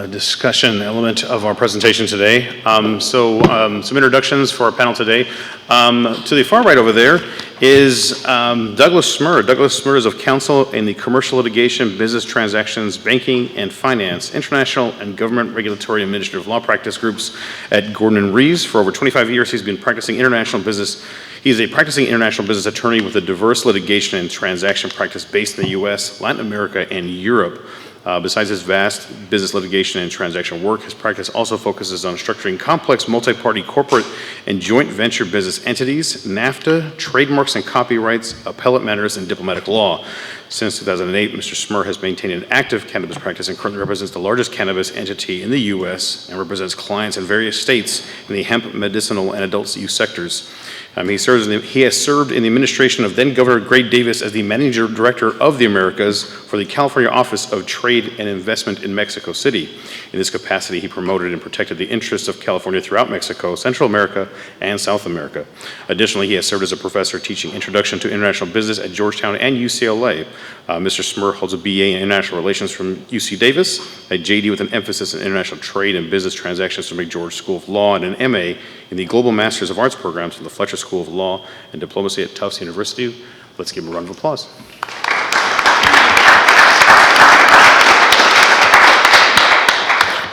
[SPEAKER 1] discussion element of our presentation today. Some introductions for our panel today. To the far right over there is Douglas Smurr. Douglas Smurr is of counsel in the commercial litigation, business transactions, banking and finance, international and government regulatory administrative law practice groups at Gordon & Rees. For over 25 years, he's been practicing international business. He's a practicing international business attorney with a diverse litigation and transaction practice based in the U.S., Latin America, and Europe. Besides his vast business litigation and transaction work, his practice also focuses on structuring complex multi-party corporate and joint venture business entities, NAFTA, trademarks and copyrights, appellate matters, and diplomatic law. Since 2008, Mr. Smurr has maintained an active cannabis practice and currently represents the largest cannabis entity in the U.S. and represents clients in various states in the hemp, medicinal, and adult use sectors. He has served in the administration of then Governor Gray Davis as the Managing Director of the Americas for the California Office of Trade and Investment in Mexico City. In this capacity, he promoted and protected the interests of California throughout Mexico, Central America, and South America. Additionally, he has served as a professor teaching Introduction to International Business at Georgetown and UCLA. Mr. Smurr holds a BA in International Relations from UC Davis, a JD with an emphasis in international trade and business transactions from McGeorge School of Law, and an MA in the Global Masters of Arts programs from the Fletcher School of Law and Diplomacy at Tufts University. Let's give him a round of applause.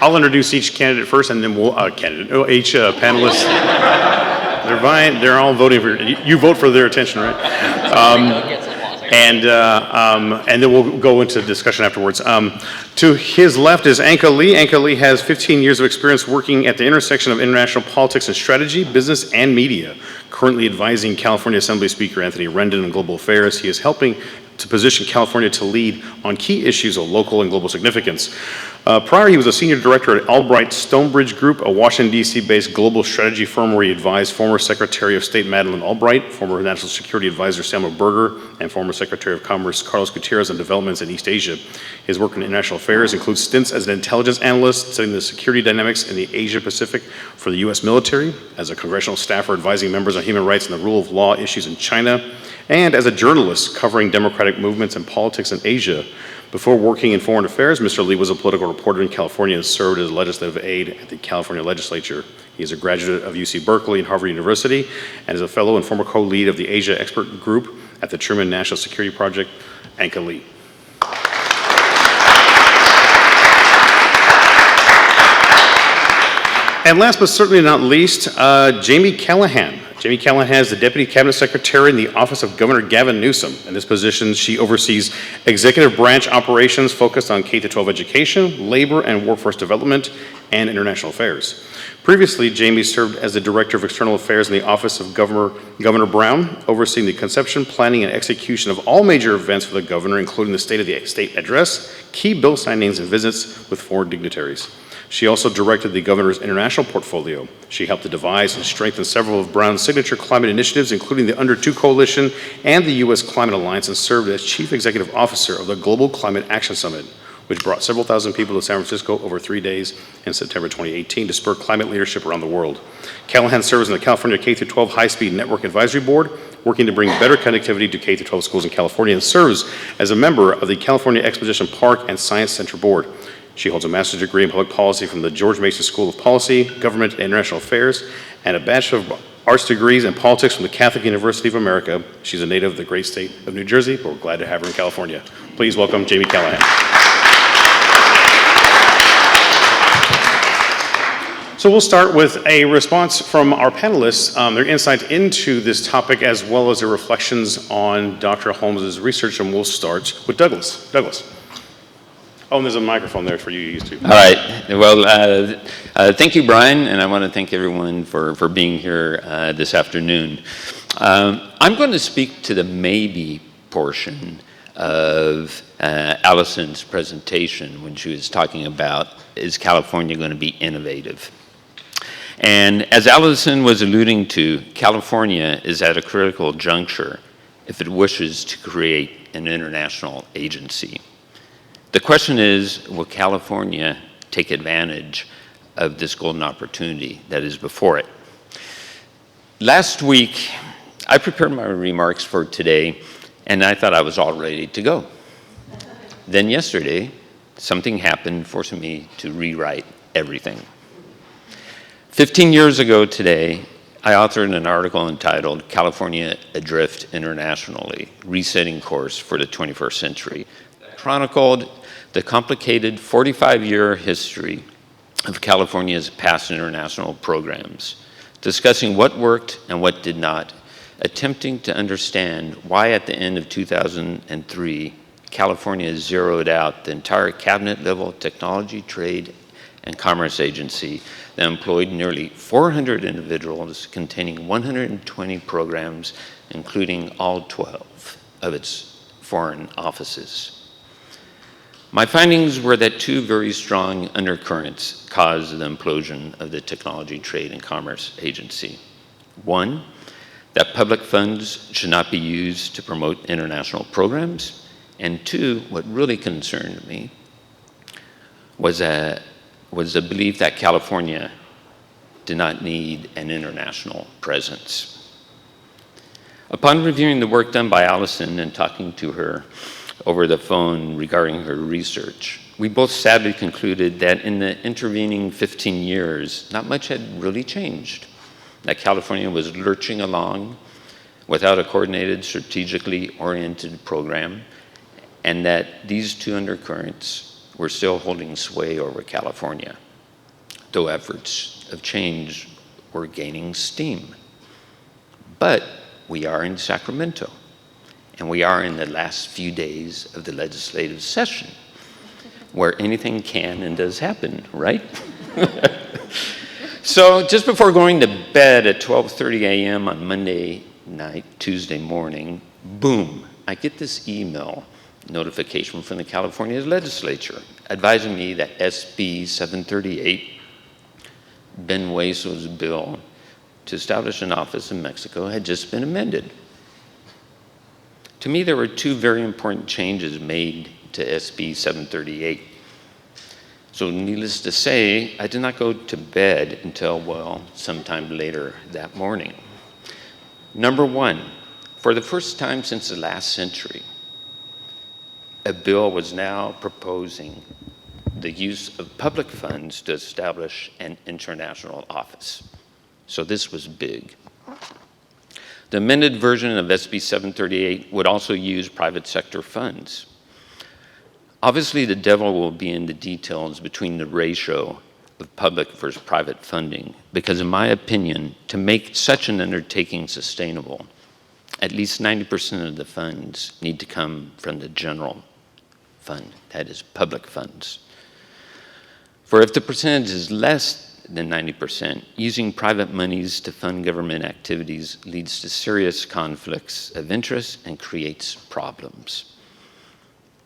[SPEAKER 1] I'll introduce each candidate first, and then we'll each panelist. They're all voting for you. Vote for their attention, right? And then we'll go into discussion afterwards. To his left is Anka Lee. Anka Lee has 15 years of experience working at the intersection of international politics and strategy, business, and media. Currently advising California Assembly Speaker Anthony Rendon on global affairs. He is helping to position California to lead on key issues of local and global significance. Prior, he was a senior director at Albright Stonebridge Group, a Washington, D.C.-based global strategy firm where he advised former Secretary of State Madeleine Albright, former National Security Advisor Samuel Berger, and former Secretary of Commerce Carlos Gutierrez on developments in East Asia. His work in international affairs includes stints as an intelligence analyst, studying the security dynamics in the Asia-Pacific for the U.S. military, as a congressional staffer advising members on human rights and the rule of law issues in China, and as a journalist covering democratic movements and politics in Asia. Before working in foreign affairs, Mr. Lee was a political reporter in California and served as a legislative aide at the California legislature. He is a graduate of UC Berkeley and Harvard University and is a fellow and former co-lead of the Asia Expert Group at the Truman National Security Project. Anka Lee. And last but certainly not least, Jamie Callahan. Jamie Callahan is the Deputy Cabinet Secretary in the Office of Governor Gavin Newsom. In this position, she oversees executive branch operations focused on K-12 education, labor and workforce development, and international affairs. Previously, Jamie served as the Director of External Affairs in the Office of Governor Brown, overseeing the conception, planning, and execution of all major events for the governor, including the State of the State Address, key bill signings, and visits with foreign dignitaries. She also directed the governor's international portfolio. She helped to devise and strengthen several of Brown's signature climate initiatives, including the Under 2 Coalition and the U.S. Climate Alliance, and served as Chief Executive Officer of the Global Climate Action Summit, which brought several thousand people to San Francisco over 3 days in September 2018 to spur climate leadership around the world. Callahan serves on the California K-12 High-Speed Network Advisory Board, working to bring better connectivity to K-12 schools in California, and serves as a member of the California Exposition Park and Science Center Board. She holds a master's degree in public policy from the George Mason School of Policy, Government, and International Affairs, and a Bachelor of Arts degrees in politics from the Catholic University of America. She's a native of the great state of New Jersey, but we're glad to have her in California. Please welcome Jamie Callahan. So we'll start with a response from our panelists, their insight into this topic, as well as their reflections on Dr. Holmes' research, and we'll start with Douglas. Douglas. Oh, and there's a microphone there for you to use too.
[SPEAKER 7] All right. Well, thank you, Brian, and I want to thank everyone for being here this afternoon. I'm going to speak to the maybe portion of Alison's presentation when she was talking about, is California going to be innovative? And as Alison was alluding to, California is at a critical juncture if it wishes to create an international agency. The question is, will California take advantage of this golden opportunity that is before it? Last week, I prepared my remarks for today, and I thought I was all ready to go. Then yesterday, something happened forcing me to rewrite everything. 15 years ago today, I authored an article entitled California Adrift Internationally, Resetting Course for the 21st Century, that chronicled the complicated 45-year history of California's past international programs, discussing what worked and what did not, attempting to understand why at the end of 2003, California zeroed out the entire cabinet-level technology, trade, and commerce agency that employed nearly 400 individuals containing 120 programs, including all 12 of its foreign offices. My findings were that two very strong undercurrents caused the implosion of the Technology, Trade, and Commerce Agency. One, that public funds should not be used to promote international programs. And two, what really concerned me was the belief that California did not need an international presence. Upon reviewing the work done by Alison and talking to her over the phone regarding her research, we both sadly concluded that in the intervening 15 years, not much had really changed, that California was lurching along without a coordinated, strategically oriented program, and that these two undercurrents were still holding sway over California, though efforts of change were gaining steam. But we are in Sacramento, and we are in the last few days of the legislative session, where anything can and does happen, right? So just before going to bed at 12:30 a.m. on Monday night, Tuesday morning, boom, I get this email notification from the California legislature advising me that SB 738, Ben Hueso's bill to establish an office in Mexico, had just been amended. To me, there were two very important changes made to SB 738. So needless to say, I did not go to bed until, well, sometime later that morning. Number one, for the first time since the last century, a bill was now proposing the use of public funds to establish an international office. So this was big. The amended version of SB 738 would also use private sector funds. Obviously, the devil will be in the details between the ratio of public versus private funding, because in my opinion, to make such an undertaking sustainable, at least 90% of the funds need to come from the general fund, that is public funds. For if the percentage is less than 90%, using private monies to fund government activities leads to serious conflicts of interest and creates problems.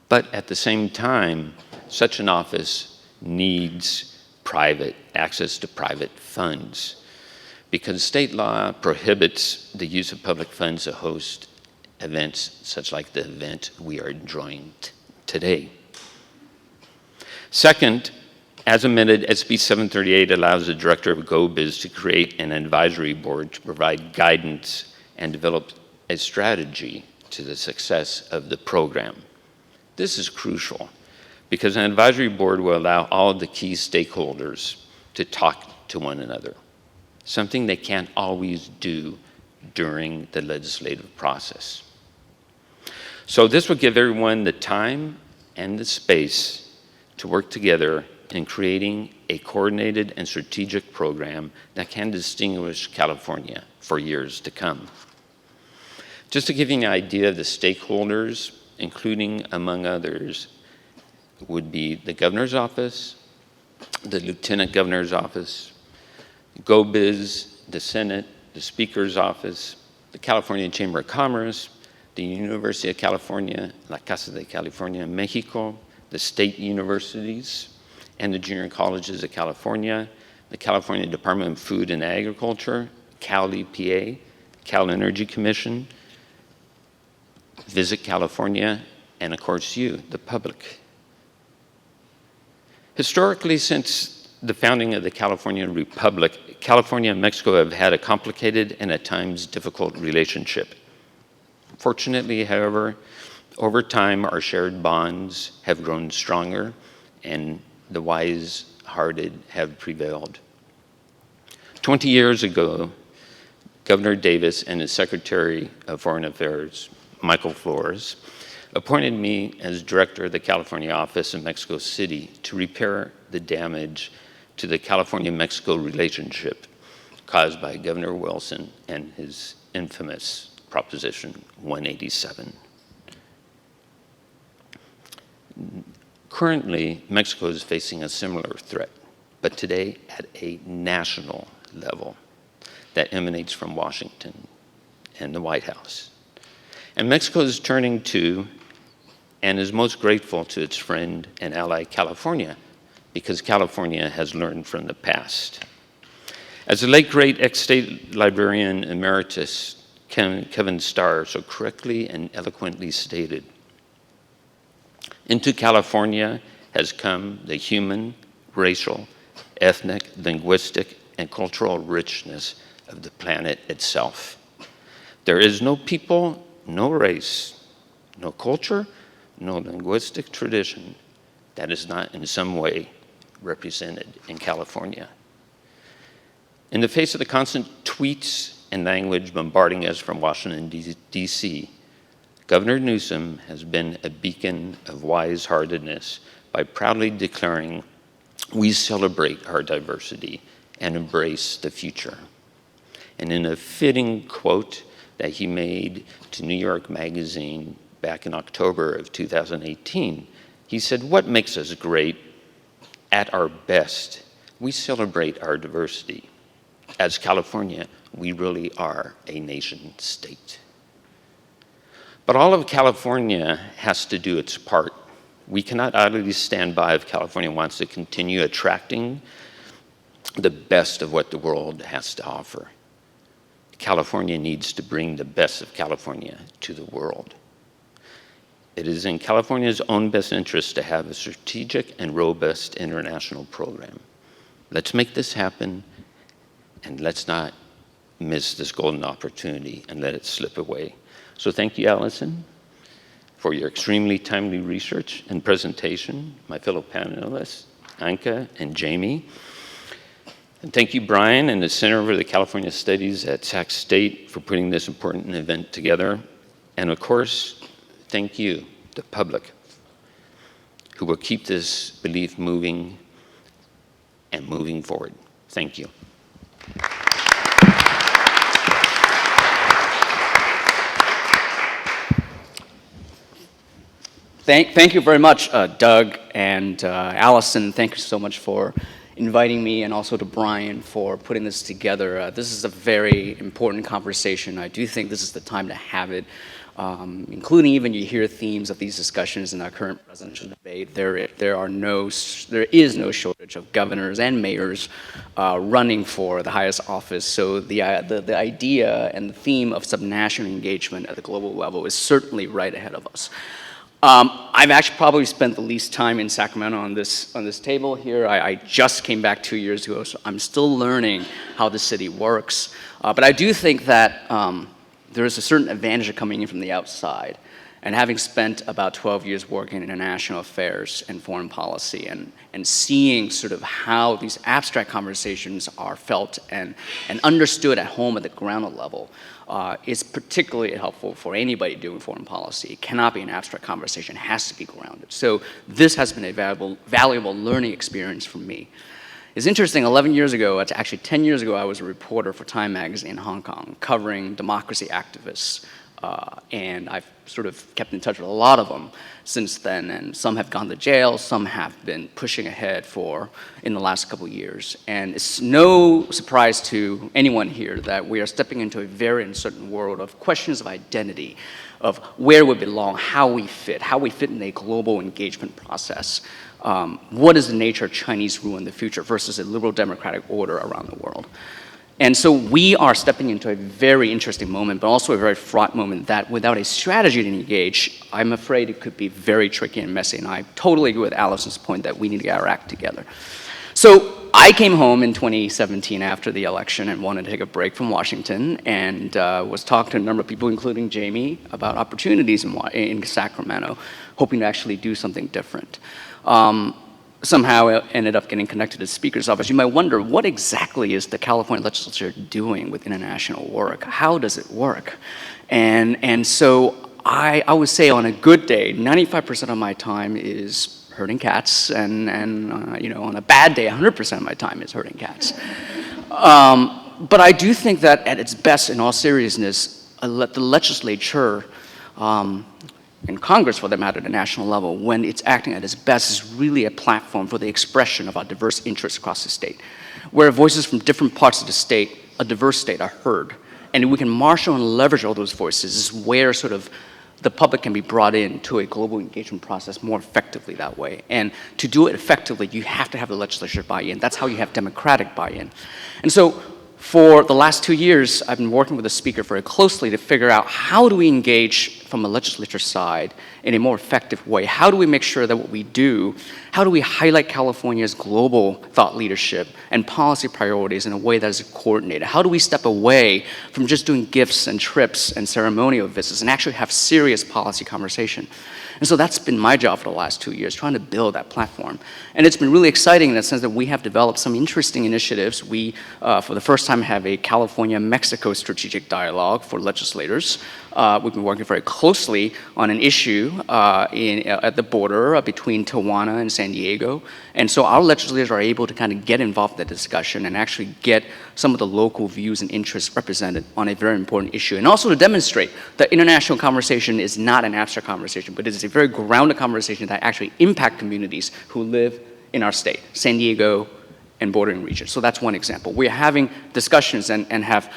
[SPEAKER 7] But at the same time, such an office needs access to private funds, because state law prohibits the use of public funds to host events such like the event we are enjoying today. Second, as amended, SB 738 allows the director of GoBiz to create an advisory board to provide guidance and develop a strategy to the success of the program. This is crucial because an advisory board will allow all of the key stakeholders to talk to one another, something they can't always do during the legislative process. So this will give everyone the time and the space to work together in creating a coordinated and strategic program that can distinguish California for years to come. Just to give you an idea of the stakeholders, including, among others, would be the governor's office, the lieutenant governor's office, GoBiz, the Senate, the Speaker's office, the California Chamber of Commerce, the University of California, La Casa de California in Mexico, the state universities, and the junior colleges of California, the California Department of Food and Agriculture, Cal EPA, Cal Energy Commission, Visit California, and of course you, the public. Historically, since the founding of the California Republic, California and Mexico have had a complicated and at times difficult relationship. Fortunately, however, over time, our shared bonds have grown stronger and the wise-hearted have prevailed. 20 years ago, Governor Davis and his Secretary of Foreign Affairs, Michael Flores, appointed me as director of the California office in Mexico City to repair the damage to the California-Mexico relationship caused by Governor Wilson and his infamous Proposition 187. Currently, Mexico is facing a similar threat, but today at a national level that emanates from Washington and the White House. And Mexico is turning to and is most grateful to its friend and ally California, because California has learned from the past. As the late great ex-state librarian emeritus Kevin Starr so correctly and eloquently stated, into California has come the human, racial, ethnic, linguistic, and cultural richness of the planet itself. There is no people, no race, no culture, no linguistic tradition that is not in some way represented in California. In the face of the constant tweets and language bombarding us from Washington, D.C., Governor Newsom has been a beacon of wise-heartedness by proudly declaring, "We celebrate our diversity and embrace the future." And in a fitting quote that he made to New York Magazine back in October of 2018, he said, "What makes us great? At our best, we celebrate our diversity. As California, we really are a nation state." But all of California has to do its part. We cannot idly stand by if California wants to continue attracting the best of what the world has to offer. California needs to bring the best of California to the world. It is in California's own best interest to have a strategic and robust international program. Let's make this happen, and let's not miss this golden opportunity and let it slip away. So thank you, Alison, for your extremely timely research and presentation, my fellow panelists, Anka and Jamie. And thank you, Brian, and the Center for the California Studies at Sac State for putting this important event together. And of course, thank you, the public, who will keep this belief moving and moving forward. Thank you.
[SPEAKER 8] Thank you very much, Doug and Alison. Thank you so much for inviting me, and also to Brian for putting this together. This is a very important conversation. I do think this is the time to have it, including even you hear themes of these discussions in our current presidential debate. There is no shortage of governors and mayors running for the highest office. So the idea and the theme of subnational engagement at the global level is certainly right ahead of us. I've actually probably spent the least time in Sacramento on this table here. I just came back 2 years ago, so I'm still learning how the city works. But I do think that there is a certain advantage of coming in from the outside. And having spent about 12 years working in international affairs and foreign policy, and seeing sort of how these abstract conversations are felt and understood at home at the ground level, is particularly helpful for anybody doing foreign policy. It cannot be an abstract conversation, it has to be grounded. So this has been a valuable learning experience for me. It's interesting, 11 years ago, actually 10 years ago, I was a reporter for Time magazine in Hong Kong, covering democracy activists. And I've sort of kept in touch with a lot of them since then, and some have gone to jail, some have been pushing ahead in the last couple of years. And it's no surprise to anyone here that we are stepping into a very uncertain world of questions of identity, of where we belong, how we fit in a global engagement process. What is the nature of Chinese rule in the future versus a liberal democratic order around the world? And so we are stepping into a very interesting moment, but also a very fraught moment that without a strategy to engage, I'm afraid it could be very tricky and messy. And I totally agree with Alison's point that we need to get our act together. So I came home in 2017 after the election and wanted to take a break from Washington, and was talking to a number of people, including Jamie, about opportunities in Sacramento, hoping to actually do something different. somehow ended up getting connected to the Speaker's office, you might wonder, what exactly is the California legislature doing with international work? How does it work? And so I would say on a good day, 95% of my time is herding cats, and on a bad day, 100% of my time is herding cats. But I do think that at its best, in all seriousness, the legislature, and Congress for that matter, at the national level, when it's acting at its best, is really a platform for the expression of our diverse interests across the state, where voices from different parts of the state, a diverse state, are heard. And we can marshal and leverage all those voices is where sort of the public can be brought into a global engagement process more effectively that way. And to do it effectively, you have to have the legislature buy in. That's how you have democratic buy-in. And so for the last 2 years, I've been working with the Speaker very closely to figure out how do we engage from a legislature side in a more effective way? How do we make sure that what we do, how do we highlight California's global thought leadership and policy priorities in a way that is coordinated? How do we step away from just doing gifts and trips and ceremonial visits and actually have serious policy conversation? And so that's been my job for the last 2 years, trying to build that platform. And it's been really exciting in the sense that we have developed some interesting initiatives. We, for the first time, have a California-Mexico strategic dialogue for legislators. We've been working very closely on an issue at the border between Tijuana and San Diego. And so our legislators are able to kind of get involved in the discussion and actually get some of the local views and interests represented on a very important issue. And also to demonstrate that international conversation is not an abstract conversation, but it is a very grounded conversation that actually impact communities who live in our state, San Diego, and bordering regions. So that's one example. We're having discussions and have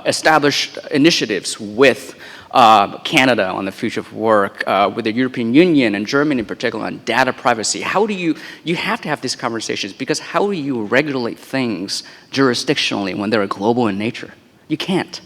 [SPEAKER 8] established initiatives with Canada on the future of work, with the European Union and Germany in particular on data privacy. How do you have to have these conversations, because how do you regulate things jurisdictionally when they're global in nature? You can't.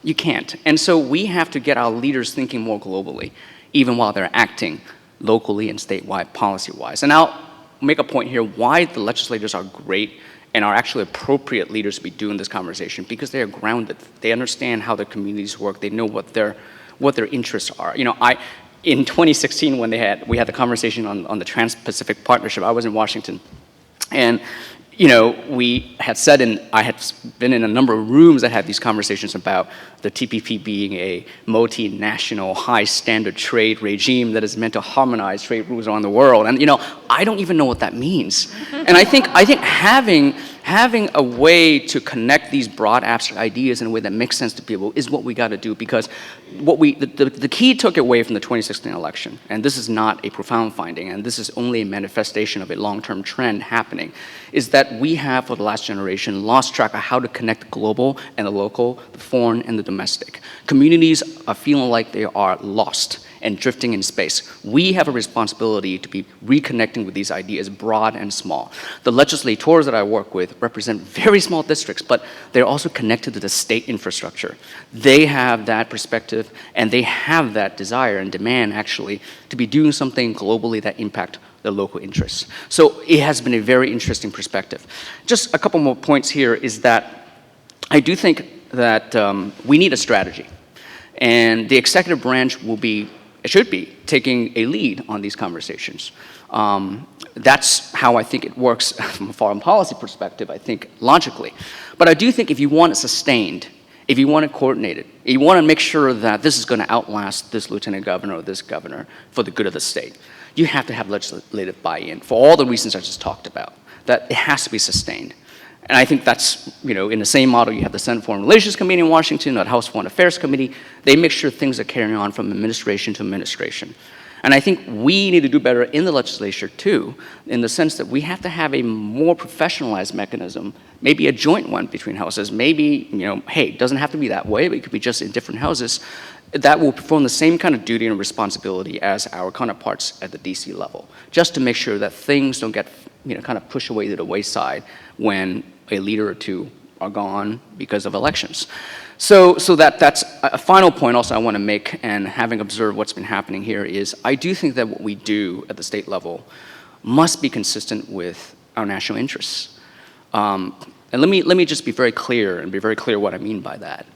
[SPEAKER 8] You can't. And so we have to get our leaders thinking more globally, even while they're acting locally and statewide policy-wise. And I'll make a point here why the legislators are great and are actually appropriate leaders to be doing this conversation, because they are grounded. They understand how their communities work. They know what their interests are. In 2016, when we had the conversation on the Trans-Pacific Partnership, I was in Washington, and we had said, and I had been in a number of rooms that had these conversations about the TPP being a multinational, high-standard trade regime that is meant to harmonize trade rules around the world. And I don't even know what that means. And I think having a way to connect these broad abstract ideas in a way that makes sense to people is what we got to do, because the key took away from the 2016 election, and this is not a profound finding, and this is only a manifestation of a long-term trend happening, is that we have, for the last generation, lost track of how to connect the global and the local, the foreign and the domestic. Communities are feeling like they are lost and drifting in space. We have a responsibility to be reconnecting with these ideas, broad and small. The legislators that I work with represent very small districts, but they're also connected to the state infrastructure. They have that perspective, and they have that desire and demand, actually, to be doing something globally that impact the local interests. So it has been a very interesting perspective. Just a couple more points here is that I do think that we need a strategy, and the executive branch should be taking a lead on these conversations. That's how I think it works from a foreign policy perspective, I think, logically. But I do think if you want it sustained, if you want it coordinated, if you want to make sure that this is going to outlast this lieutenant governor or this governor for the good of the state, you have to have legislative buy-in for all the reasons I just talked about, that it has to be sustained. And I think that's, in the same model, you have the Senate Foreign Relations Committee in Washington, or the House Foreign Affairs Committee. They make sure things are carrying on from administration to administration. And I think we need to do better in the legislature, too, in the sense that we have to have a more professionalized mechanism, maybe a joint one between houses. Maybe, hey, it doesn't have to be that way, but it could be just in different houses, that will perform the same kind of duty and responsibility as our counterparts at the DC level, just to make sure that things don't get kind of pushed away to the wayside when a leader or two are gone because of elections. So that's a final point also I want to make, and having observed what's been happening here, is I do think that what we do at the state level must be consistent with our national interests. And let me just be very clear what I mean by that.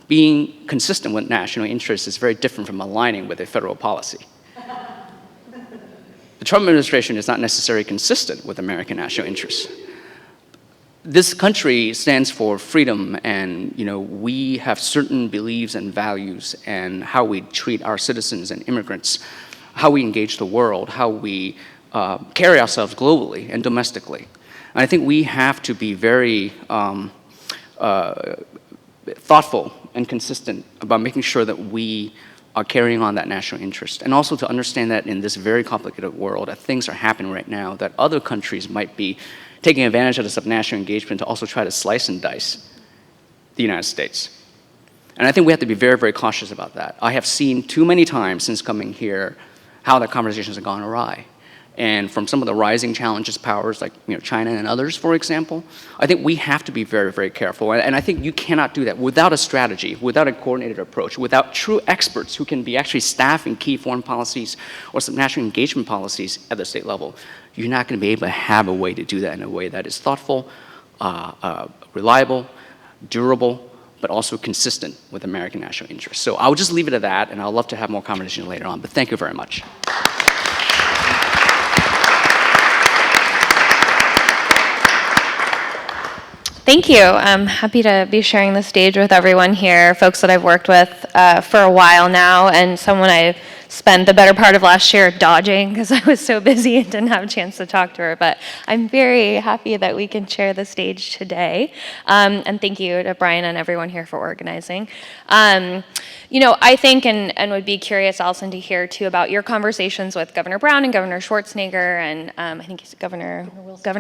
[SPEAKER 8] Being consistent with national interests is very different from aligning with a federal policy. The Trump administration is not necessarily consistent with American national interests. This country stands for freedom, and we have certain beliefs and values, and how we treat our citizens and immigrants, how we engage the world, how we carry ourselves globally and domestically. And I think we have to be very thoughtful and consistent about making sure that we are carrying on that national interest, and also to understand that in this very complicated world, that things are happening right now, that other countries might be taking advantage of the subnational engagement to also try to slice and dice the United States. And I think we have to be very, very cautious about that. I have seen too many times since coming here how the conversations have gone awry. And from some of the rising challenges powers like China and others, for example, I think we have to be very, very careful. And I think you cannot do that without a strategy, without a coordinated approach, without true experts who can be actually staffing key foreign policies or some national engagement policies at the state level. You're not going to be able to have a way to do that in a way that is thoughtful, reliable, durable, but also consistent with American national interests. So I'll just leave it at that, and I'd love to have more conversation later on. But thank you very much.
[SPEAKER 9] Thank you. I'm happy to be sharing the stage with everyone here, folks that I've worked with for a while now, and someone I spent the better part of last year dodging because I was so busy and didn't have a chance to talk to her. But I'm very happy that we can share the stage today. And thank you to Brian and everyone here for organizing. I think, and would be curious, Alison, to hear too about your conversations with Governor Brown and Governor Schwarzenegger, and I think he's Governor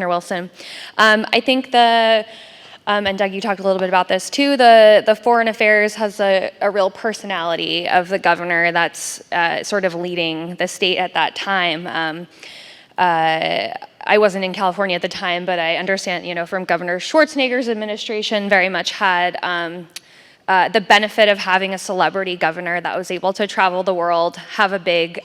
[SPEAKER 9] Wilson. I think and Doug, you talked a little bit about this too, the foreign affairs has a real personality of the governor that's sort of leading the state at that time. I wasn't in California at the time, but I understand, from Governor Schwarzenegger's administration very much had the benefit of having a celebrity governor that was able to travel the world, have a big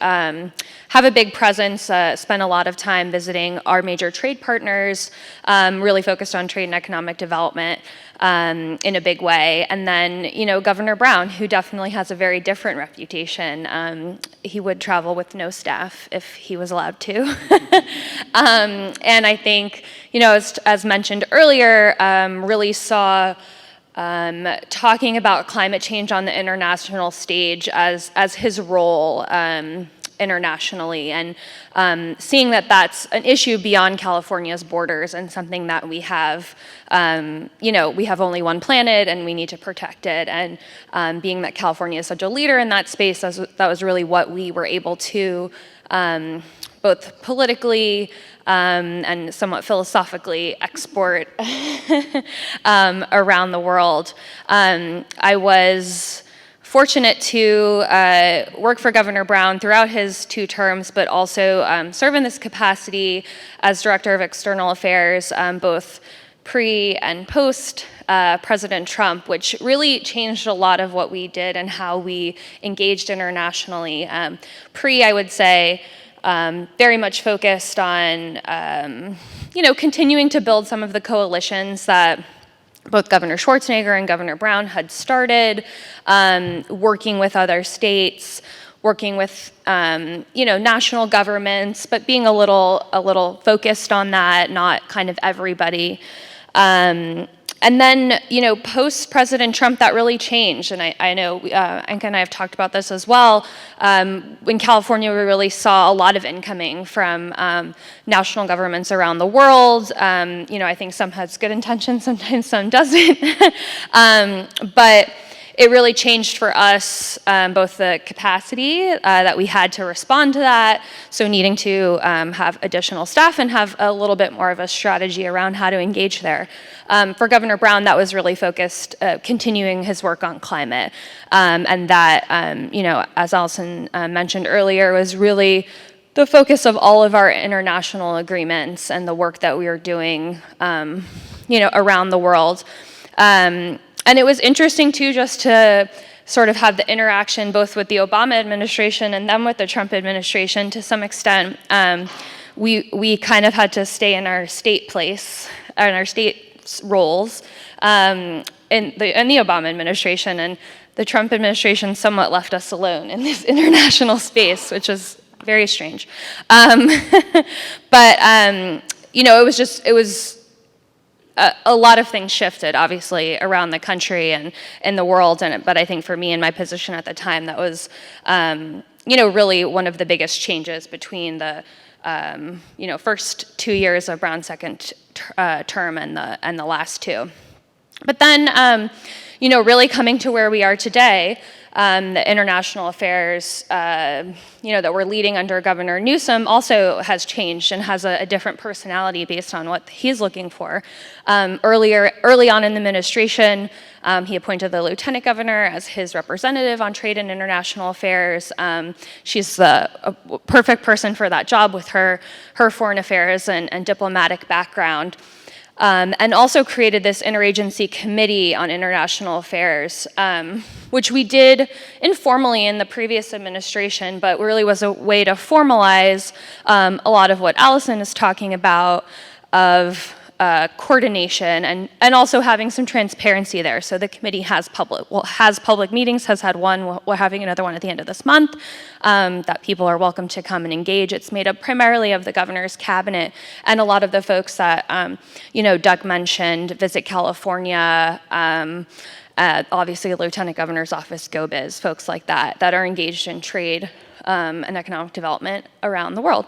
[SPEAKER 9] presence, spend a lot of time visiting our major trade partners, really focused on trade and economic development in a big way. And then, Governor Brown, who definitely has a very different reputation. He would travel with no staff if he was allowed to. And I think, as mentioned earlier, really saw talking about climate change on the international stage as his role internationally, and seeing that that's an issue beyond California's borders and something that we have, we have only one planet and we need to protect it. And being that California is such a leader in that space, that was really what we were able to both politically and somewhat philosophically export around the world. I was fortunate to work for Governor Brown throughout his 2 terms, but also serve in this capacity as Director of External Affairs, both pre and post President Trump, which really changed a lot of what we did and how we engaged internationally. Pre, I would say, very much focused on, continuing to build some of the coalitions that both Governor Schwarzenegger and Governor Brown had started, working with other states, working with, national governments, but being a little focused on that, not kind of everybody. And then, post-President Trump, that really changed. And I know Anka and I have talked about this as well. In California, we really saw a lot of incoming from national governments around the world. I think some has good intentions, sometimes some doesn't. But it really changed for us both the capacity that we had to respond to that, so needing to have additional staff and have a little bit more of a strategy around how to engage there. For Governor Brown, that was really focused, continuing his work on climate. And that, as Alison mentioned earlier, was really the focus of all of our international agreements and the work that we were doing, around the world. And it was interesting, too, just to sort of have the interaction both with the Obama administration and then with the Trump administration to some extent. We kind of had to stay in our state place, in our state roles in the Obama administration, and the Trump administration somewhat left us alone in this international space, which is very strange. But, it was a lot of things shifted, obviously, around the country and in the world. But I think for me in my position at the time, that was, really one of the biggest changes between the, first 2 years of Brown's second term and the last two. But then, really coming to where we are today, the international affairs, that we're leading under Governor Newsom also has changed and has a different personality based on what he's looking for. Early on in the administration, he appointed the lieutenant governor as his representative on trade and international affairs. She's the perfect person for that job with her foreign affairs and diplomatic background. And also created this interagency committee on international affairs, which we did informally in the previous administration, but really was a way to formalize a lot of what Alison is talking about of coordination and also having some transparency there. So the committee has public meetings, has had one, we're having another one at the end of this month, that people are welcome to come and engage. It's made up primarily of the governor's cabinet and a lot of the folks that, Doug mentioned, Visit California, obviously the Lieutenant Governor's Office, GoBiz, folks like that are engaged in trade and economic development around the world.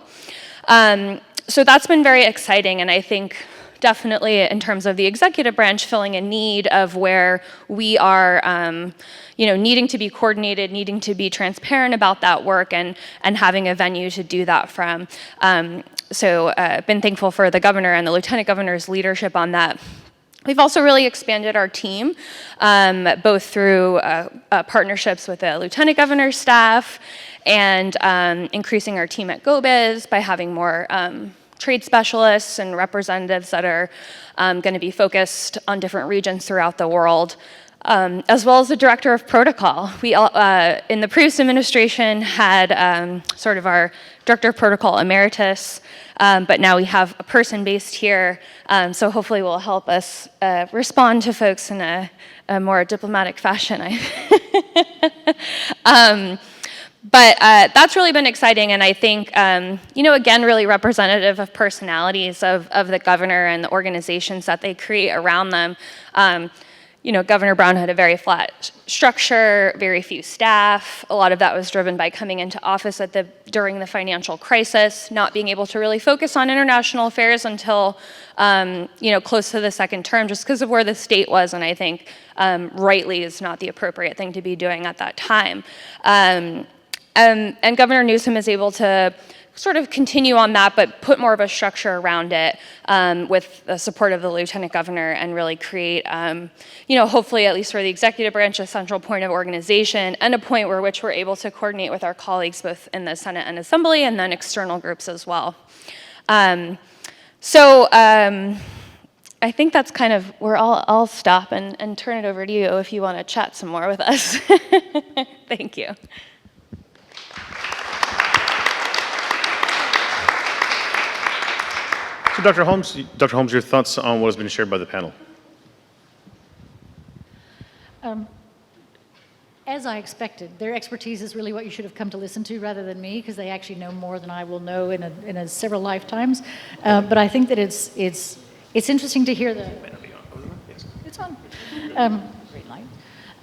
[SPEAKER 9] So that's been very exciting, and I think definitely in terms of the executive branch filling a need of where we are, needing to be coordinated, needing to be transparent about that work and having a venue to do that from. So been thankful for the governor and the lieutenant governor's leadership on that. We've also really expanded our team, both through partnerships with the lieutenant governor's staff and increasing our team at GoBiz by having more trade specialists and representatives that are going to be focused on different regions throughout the world, as well as the director of protocol. We, in the previous administration, had sort of our director of protocol emeritus, but now we have a person based here, so hopefully will help us respond to folks in a more diplomatic fashion. But that's really been exciting, and I think, again, really representative of personalities of the governor and the organizations that they create around them. Governor Brown had a very flat structure, very few staff. A lot of that was driven by coming into office during the financial crisis, not being able to really focus on international affairs until, close to the second term, just because of where the state was, and I think rightly is not the appropriate thing to be doing at that time. And Governor Newsom is able to sort of continue on that, but put more of a structure around it with the support of the lieutenant governor and really create, hopefully, at least for the executive branch, a central point of organization and a point where which we're able to coordinate with our colleagues both in the Senate and Assembly and then external groups as well. I think that's kind of where I'll stop and turn it over to you if you want to chat some more with us. Thank you.
[SPEAKER 1] So Dr. Holmes, your thoughts on what has been shared by the panel?
[SPEAKER 2] As I expected, their expertise is really what you should have come to listen to rather than me, because they actually know more than I will know in several lifetimes. But I think that it's interesting to hear the. It's on. Great light.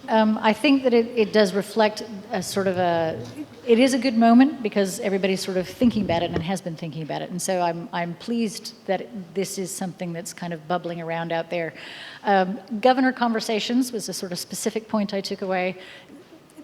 [SPEAKER 2] I think that it does reflect a sort of it is a good moment because everybody's sort of thinking about it and has been thinking about it. And so I'm pleased that this is something that's kind of bubbling around out there. Governor conversations was a sort of specific point I took away.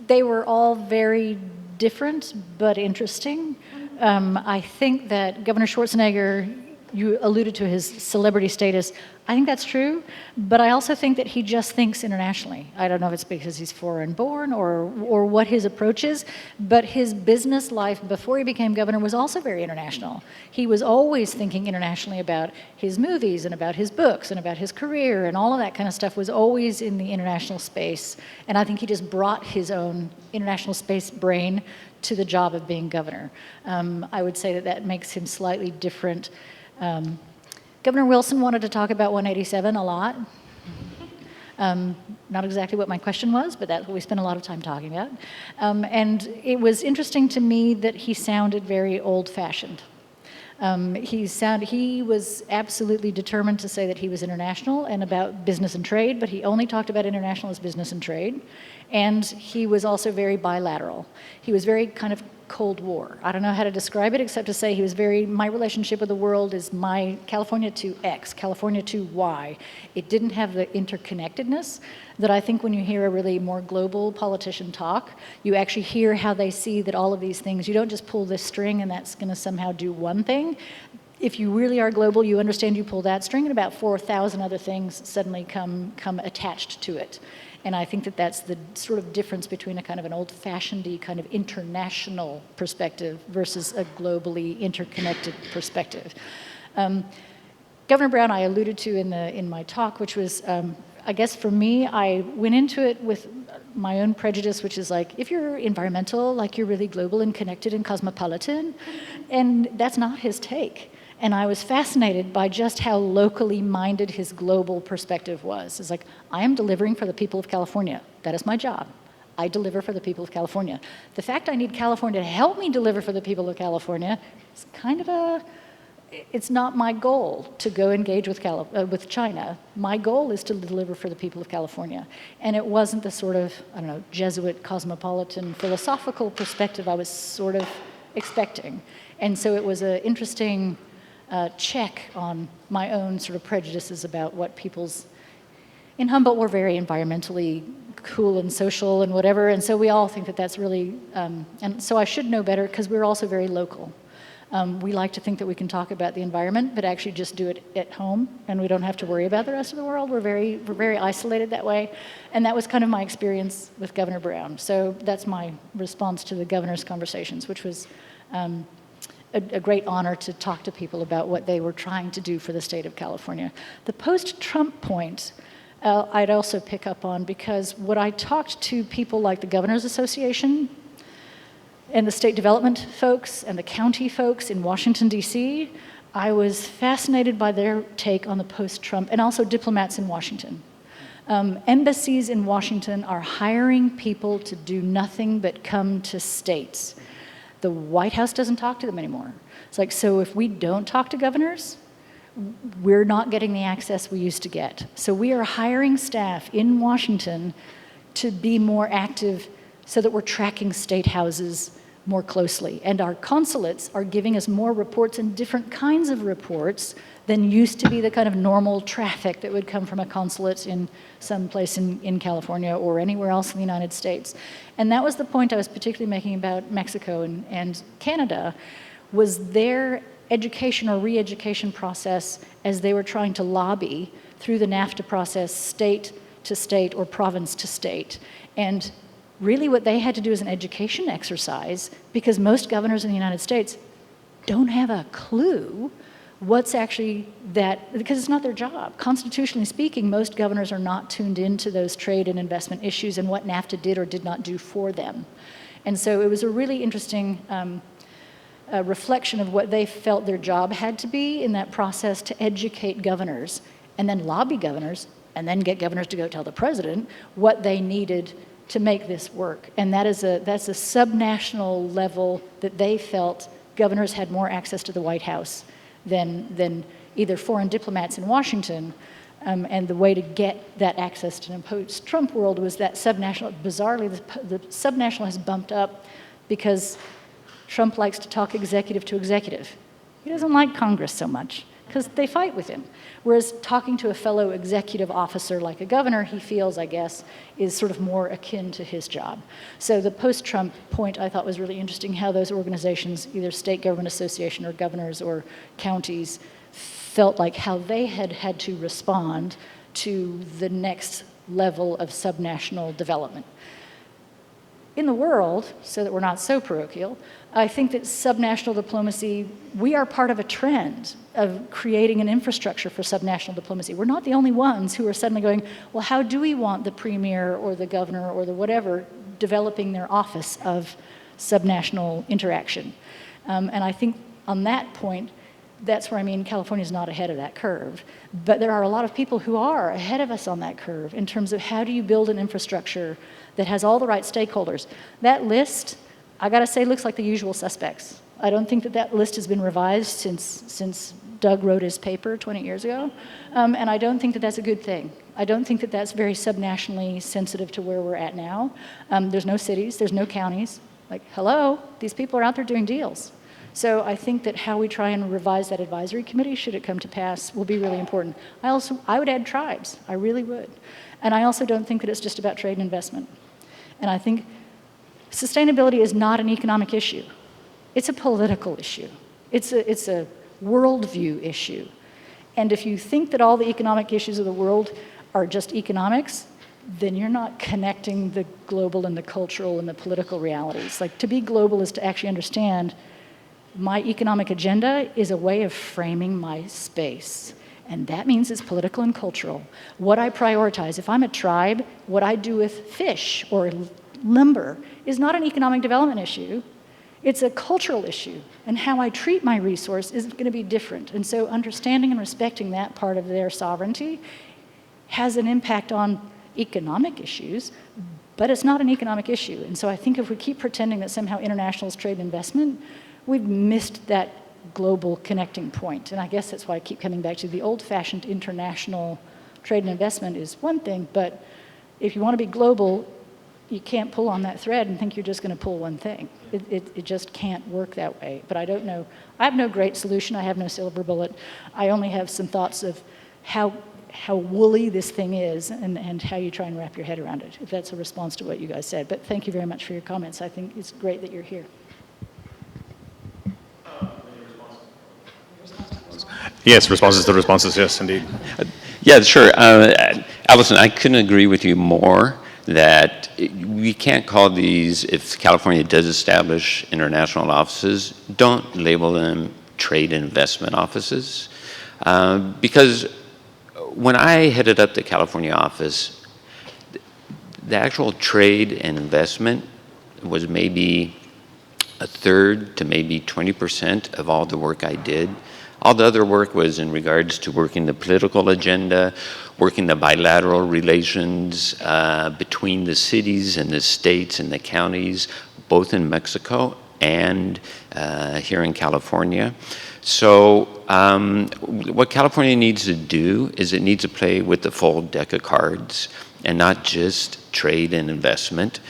[SPEAKER 2] They were all very different but interesting. I think that Governor Schwarzenegger, you alluded to his celebrity status. I think that's true, but I also think that he just thinks internationally. I don't know if it's because he's foreign born or what his approach is, but his business life before he became governor was also very international. He was always thinking internationally about his movies and about his books and about his career, and all of that kind of stuff was always in the international space. And I think he just brought his own international space brain to the job of being governor. I would say that makes him slightly different. Governor Wilson wanted to talk about 187 a lot. Not exactly what my question was, but that's what we spent a lot of time talking about. And it was interesting to me that he sounded very old-fashioned. He was absolutely determined to say that he was international and about business and trade, but he only talked about international as business and trade. And he was also very bilateral. He was very kind of Cold War. I don't know how to describe it except to say he was very, my relationship with the world is my California to X, California to Y. It didn't have the interconnectedness that I think when you hear a really more global politician talk, you actually hear how they see that all of these things, you don't just pull this string and that's going to somehow do one thing. If you really are global, you understand you pull that string and about 4,000 other things suddenly come attached to it. And I think that that's the sort of difference between a kind of an old-fashioned kind of international perspective versus a globally interconnected perspective. Governor Brown, I alluded to in my talk, which was, I guess for me, I went into it with my own prejudice, which is like, if you're environmental, like you're really global and connected and cosmopolitan, and that's not his take. And I was fascinated by just how locally minded his global perspective was. It's like, I am delivering for the people of California. That is my job. I deliver for the people of California. The fact I need California to help me deliver for the people of California is kind of it's not my goal to go engage with China. My goal is to deliver for the people of California. And it wasn't the sort of, I don't know, Jesuit, cosmopolitan, philosophical perspective I was sort of expecting. And so it was an interesting check on my own sort of prejudices about what people's, in Humboldt we're very environmentally cool and social and whatever, and so we all think that that's really, and so I should know better because we're also very local. We like to think that we can talk about the environment, but actually just do it at home, and we don't have to worry about the rest of the world. We're very isolated that way, and that was kind of my experience with Governor Brown. So that's my response to the governor's conversations, which was a great honor to talk to people about what they were trying to do for the state of California. The post-Trump point, I'd also pick up on because when I talked to people like the Governors Association and the state development folks and the county folks in Washington, D.C., I was fascinated by their take on the post-Trump, and also diplomats in Washington. Embassies in Washington are hiring people to do nothing but come to states. The White House doesn't talk to them anymore. It's like, so if we don't talk to governors, we're not getting the access we used to get. So we are hiring staff in Washington to be more active so that we're tracking state houses more closely. And our consulates are giving us more reports and different kinds of reports than used to be the kind of normal traffic that would come from a consulate in some place in California or anywhere else in the United States. And that was the point I was particularly making about Mexico and Canada, was their education or re-education process as they were trying to lobby through the NAFTA process, state to state or province to state. And really what they had to do is an education exercise, because most governors in the United States don't have a clue what's actually that, because it's not their job. Constitutionally speaking, most governors are not tuned into those trade and investment issues and what NAFTA did or did not do for them. And so it was a really interesting reflection of what they felt their job had to be in that process to educate governors and then lobby governors and then get governors to go tell the president what they needed to make this work. And that's a subnational level that they felt governors had more access to the White House than either foreign diplomats in Washington. And the way to get that access to an post-Trump world was that subnational. Bizarrely, the subnational has bumped up because Trump likes to talk executive to executive. He doesn't like Congress so much because they fight with him. Whereas talking to a fellow executive officer like a governor, he feels, I guess, is sort of more akin to his job. So the post-Trump point I thought was really interesting, how those organizations, either state government association or governors or counties, felt like how they had to respond to the next level of subnational development. In the world, so that we're not so parochial, I think that subnational diplomacy, we are part of a trend of creating an infrastructure for subnational diplomacy. We're not the only ones who are suddenly going, well, how do we want the premier or the governor or the whatever developing their office of subnational interaction? And I think on that point, That's where I mean California's not ahead of that curve. But there are a lot of people who are ahead of us on that curve in terms of how do you build an infrastructure that has all the right stakeholders. That list, I gotta say, looks like the usual suspects. I don't think that that list has been revised since Doug wrote his paper 20 years ago, and I don't think that that's a good thing. I don't think that that's very subnationally sensitive to where we're at now. There's no cities, there's no counties. Like, hello, these people are out there doing deals. So I think that how we try and revise that advisory committee, should it come to pass, will be really important. I would add tribes, I really would. And I also don't think that it's just about trade and investment. And I think sustainability is not an economic issue. It's a political issue. It's a worldview issue. And if you think that all the economic issues of the world are just economics, then you're not connecting the global and the cultural and the political realities. Like, to be global is to actually understand my economic agenda is a way of framing my space. And that means it's political and cultural. What I prioritize, if I'm a tribe, what I do with fish or lumber is not an economic development issue. It's a cultural issue. And how I treat my resource is going to be different. And so understanding and respecting that part of their sovereignty has an impact on economic issues, but it's not an economic issue. And so I think if we keep pretending that somehow international is trade and investment, we've missed that global connecting point. And I guess that's why I keep coming back to the old-fashioned international trade and investment is one thing, but if you want to be global, you can't pull on that thread and think you're just going to pull one thing. It just can't work that way. But I don't know. I have no great solution. I have no silver bullet. I only have some thoughts of how woolly this thing is and how you try and wrap your head around it, if that's a response to what you guys said. But thank you very much for your comments. I think it's great that you're here.
[SPEAKER 1] Yes, responses to responses, yes, indeed.
[SPEAKER 7] Yeah, sure. Alison, I couldn't agree with you more that we can't call these, if California does establish international offices, don't label them trade and investment offices. Because when I headed up the California office, the actual trade and investment was maybe a third to maybe 20% of all the work I did. All the other work was in regards to working the political agenda, working the bilateral relations between the cities and the states and the counties, both in Mexico and here in California. So what California needs to do is it needs to play with the full deck of cards and not just trade and investment,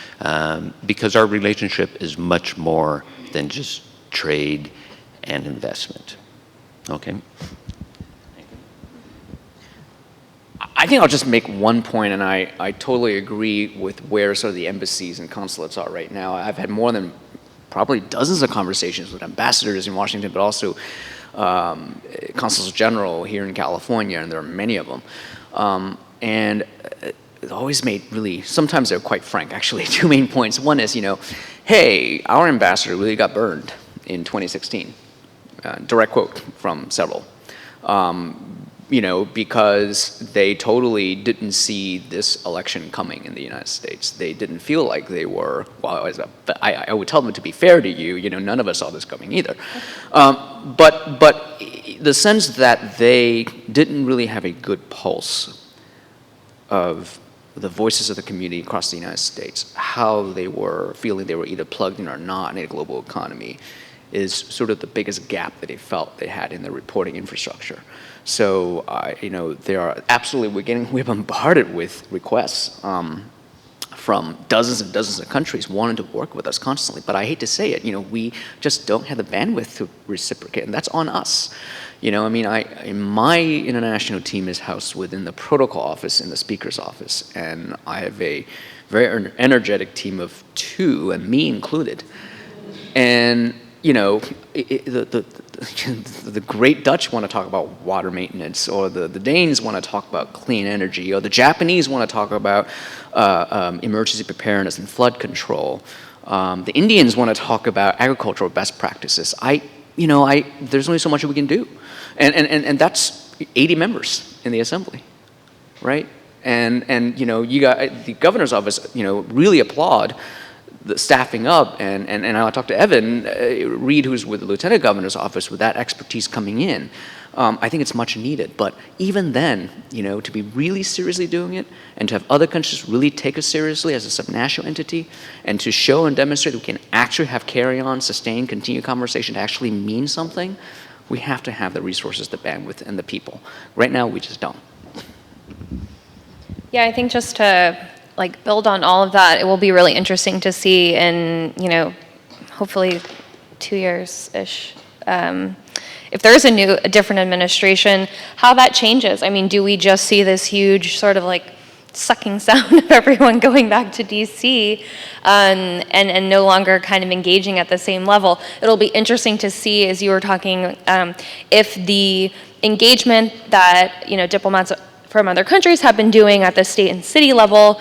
[SPEAKER 7] because our relationship is much more than just trade and investment. Okay.
[SPEAKER 8] I think I'll just make one point, and I totally agree with where sort of the embassies and consulates are right now. I've had more than probably dozens of conversations with ambassadors in Washington, but also consuls general here in California, and there are many of them. And it always made really, sometimes they're quite frank, actually. Two main points. One is, hey, our ambassador really got burned in 2016. Direct quote from several. Because they totally didn't see this election coming in the United States. They didn't feel like they were, well, I would tell them, to be fair to you, none of us saw this coming either. But the sense that they didn't really have a good pulse of the voices of the community across the United States, how they were feeling they were either plugged in or not in a global economy, is sort of the biggest gap that they felt they had in their reporting infrastructure. So, they are absolutely, we're bombarded with requests from dozens and dozens of countries wanting to work with us constantly. But I hate to say it, we just don't have the bandwidth to reciprocate, and that's on us. My international team is housed within the protocol office in the speaker's office, and I have a very energetic team of 2, and me included. And the great Dutch want to talk about water maintenance, or the Danes want to talk about clean energy, or the Japanese want to talk about emergency preparedness and flood control. The Indians want to talk about agricultural best practices. There's only so much we can do. And that's 80 members in the assembly, right? And you got the governor's office, really applaud the staffing up, and I talked to Evan Reed, who's with the Lieutenant Governor's office, with that expertise coming in. I think it's much needed. But even then, to be really seriously doing it, and to have other countries really take us seriously as a subnational entity, and to show and demonstrate that we can actually have carry-on, sustained, continued conversation to actually mean something, we have to have the resources, the bandwidth, and the people. Right now, we just don't.
[SPEAKER 9] Yeah, I think just to build on all of that, it will be really interesting to see in, hopefully 2 years-ish, if there is a different administration, how that changes. I mean, do we just see this huge sort of sucking sound of everyone going back to DC and no longer kind of engaging at the same level? It'll be interesting to see, as you were talking, if the engagement that diplomats from other countries have been doing at the state and city level,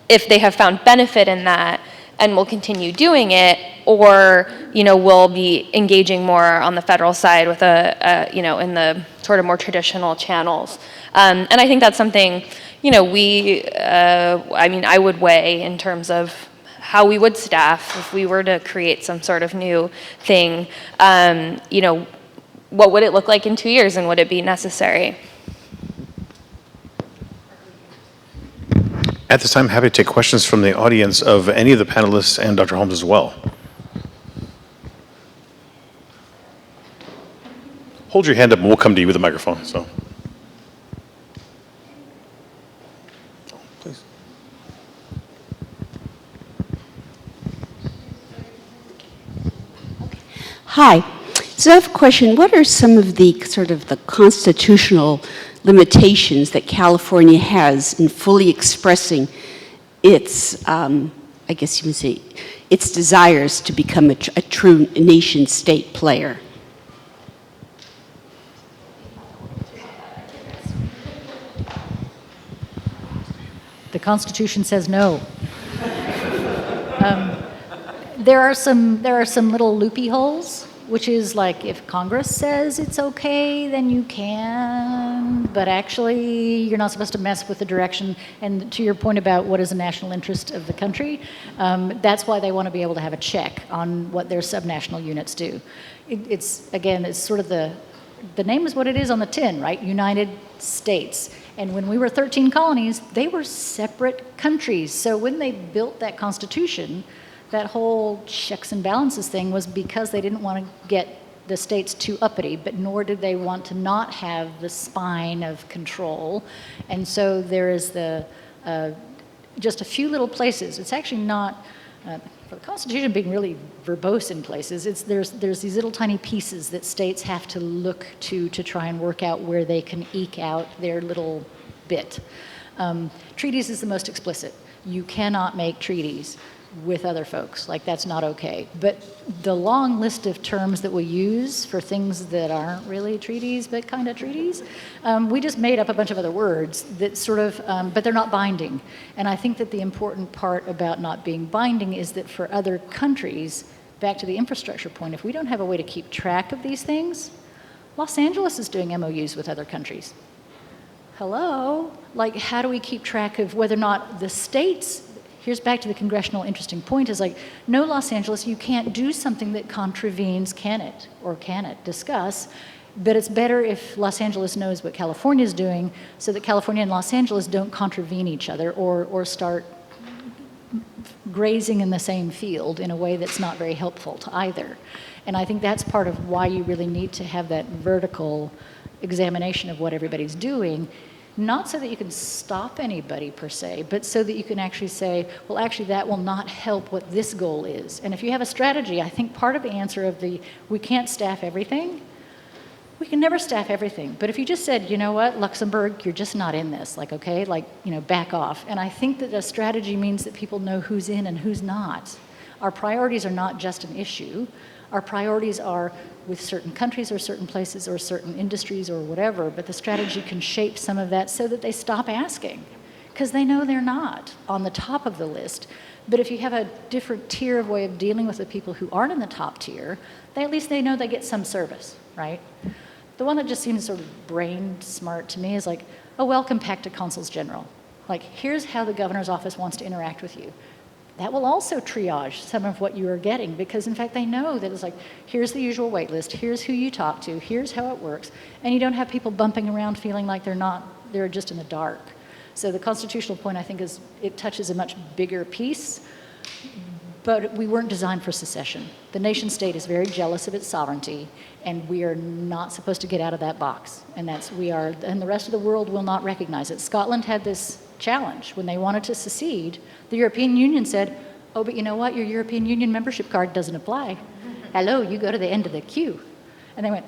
[SPEAKER 9] if they have found benefit in that and will continue doing it, or will be engaging more on the federal side with in the sort of more traditional channels. And I think that's something I would weigh in terms of how we would staff if we were to create some sort of new thing. What would it look like in 2 years, and would it be necessary?
[SPEAKER 1] At this time, I'm happy to take questions from the audience of any of the panelists and Dr. Holmes as well. Hold your hand up and we'll come to you with a microphone. So, please.
[SPEAKER 10] Hi. So I have a question. What are some of the sort of the constitutional limitations that California has in fully expressing its, I guess you would say, its desires to become a true nation-state player?
[SPEAKER 2] The Constitution says no. There are some little loopy holes, which is if Congress says it's okay, then you can, but actually you're not supposed to mess with the direction. And to your point about what is the national interest of the country, that's why they want to be able to have a check on what their subnational units do. It's sort of the name is what it is on the tin, right? United States. And when we were 13 colonies, they were separate countries. So when they built that Constitution, that whole checks and balances thing was because they didn't want to get the states too uppity, but nor did they want to not have the spine of control. And so there is just a few little places. It's actually not, for the Constitution being really verbose in places, there's these little tiny pieces that states have to look to try and work out where they can eke out their little bit. Treaties is the most explicit. You cannot make treaties with other folks. That's not okay. But the long list of terms that we use for things that aren't really treaties, but kind of treaties, we just made up a bunch of other words that sort of, but they're not binding. And I think that the important part about not being binding is that for other countries, back to the infrastructure point, if we don't have a way to keep track of these things, Los Angeles is doing MOUs with other countries. Hello? How do we keep track of whether or not the states, here's back to the congressional interesting point, is no, Los Angeles, you can't do something that contravenes can it discuss, but it's better if Los Angeles knows what California is doing so that California and Los Angeles don't contravene each other or start grazing in the same field in a way that's not very helpful to either. And I think that's part of why you really need to have that vertical examination of what everybody's doing, not so that you can stop anybody per se, but so that you can actually say, well, actually that will not help what this goal is. And if you have a strategy, I think part of the answer of we can't staff everything, we can never staff everything. But if you just said, you know what, Luxembourg, you're just not in this, okay, back off. And I think that a strategy means that people know who's in and who's not. Our priorities are not just an issue. Our priorities are with certain countries or certain places or certain industries or whatever, but the strategy can shape some of that so that they stop asking, because they know they're not on the top of the list. But if you have a different tier of way of dealing with the people who aren't in the top tier, at least they know they get some service, right? The one that just seems sort of brain smart to me is a welcome pack to consuls general. Here's how the governor's office wants to interact with you. that will also triage some of what you are getting, because in fact they know that it's like, here's the usual wait list, here's who you talk to, here's how it works, and you don't have people bumping around feeling like they're just in the dark. So the constitutional point, I think, is it touches a much bigger piece, but we weren't designed for secession. The nation state is very jealous of its sovereignty, and we are not supposed to get out of that box. And and the rest of the world will not recognize it. Scotland had this challenge. When they wanted to secede, the European Union said, oh, but you know what? Your European Union membership card doesn't apply. Hello, you go to the end of the queue. And they went,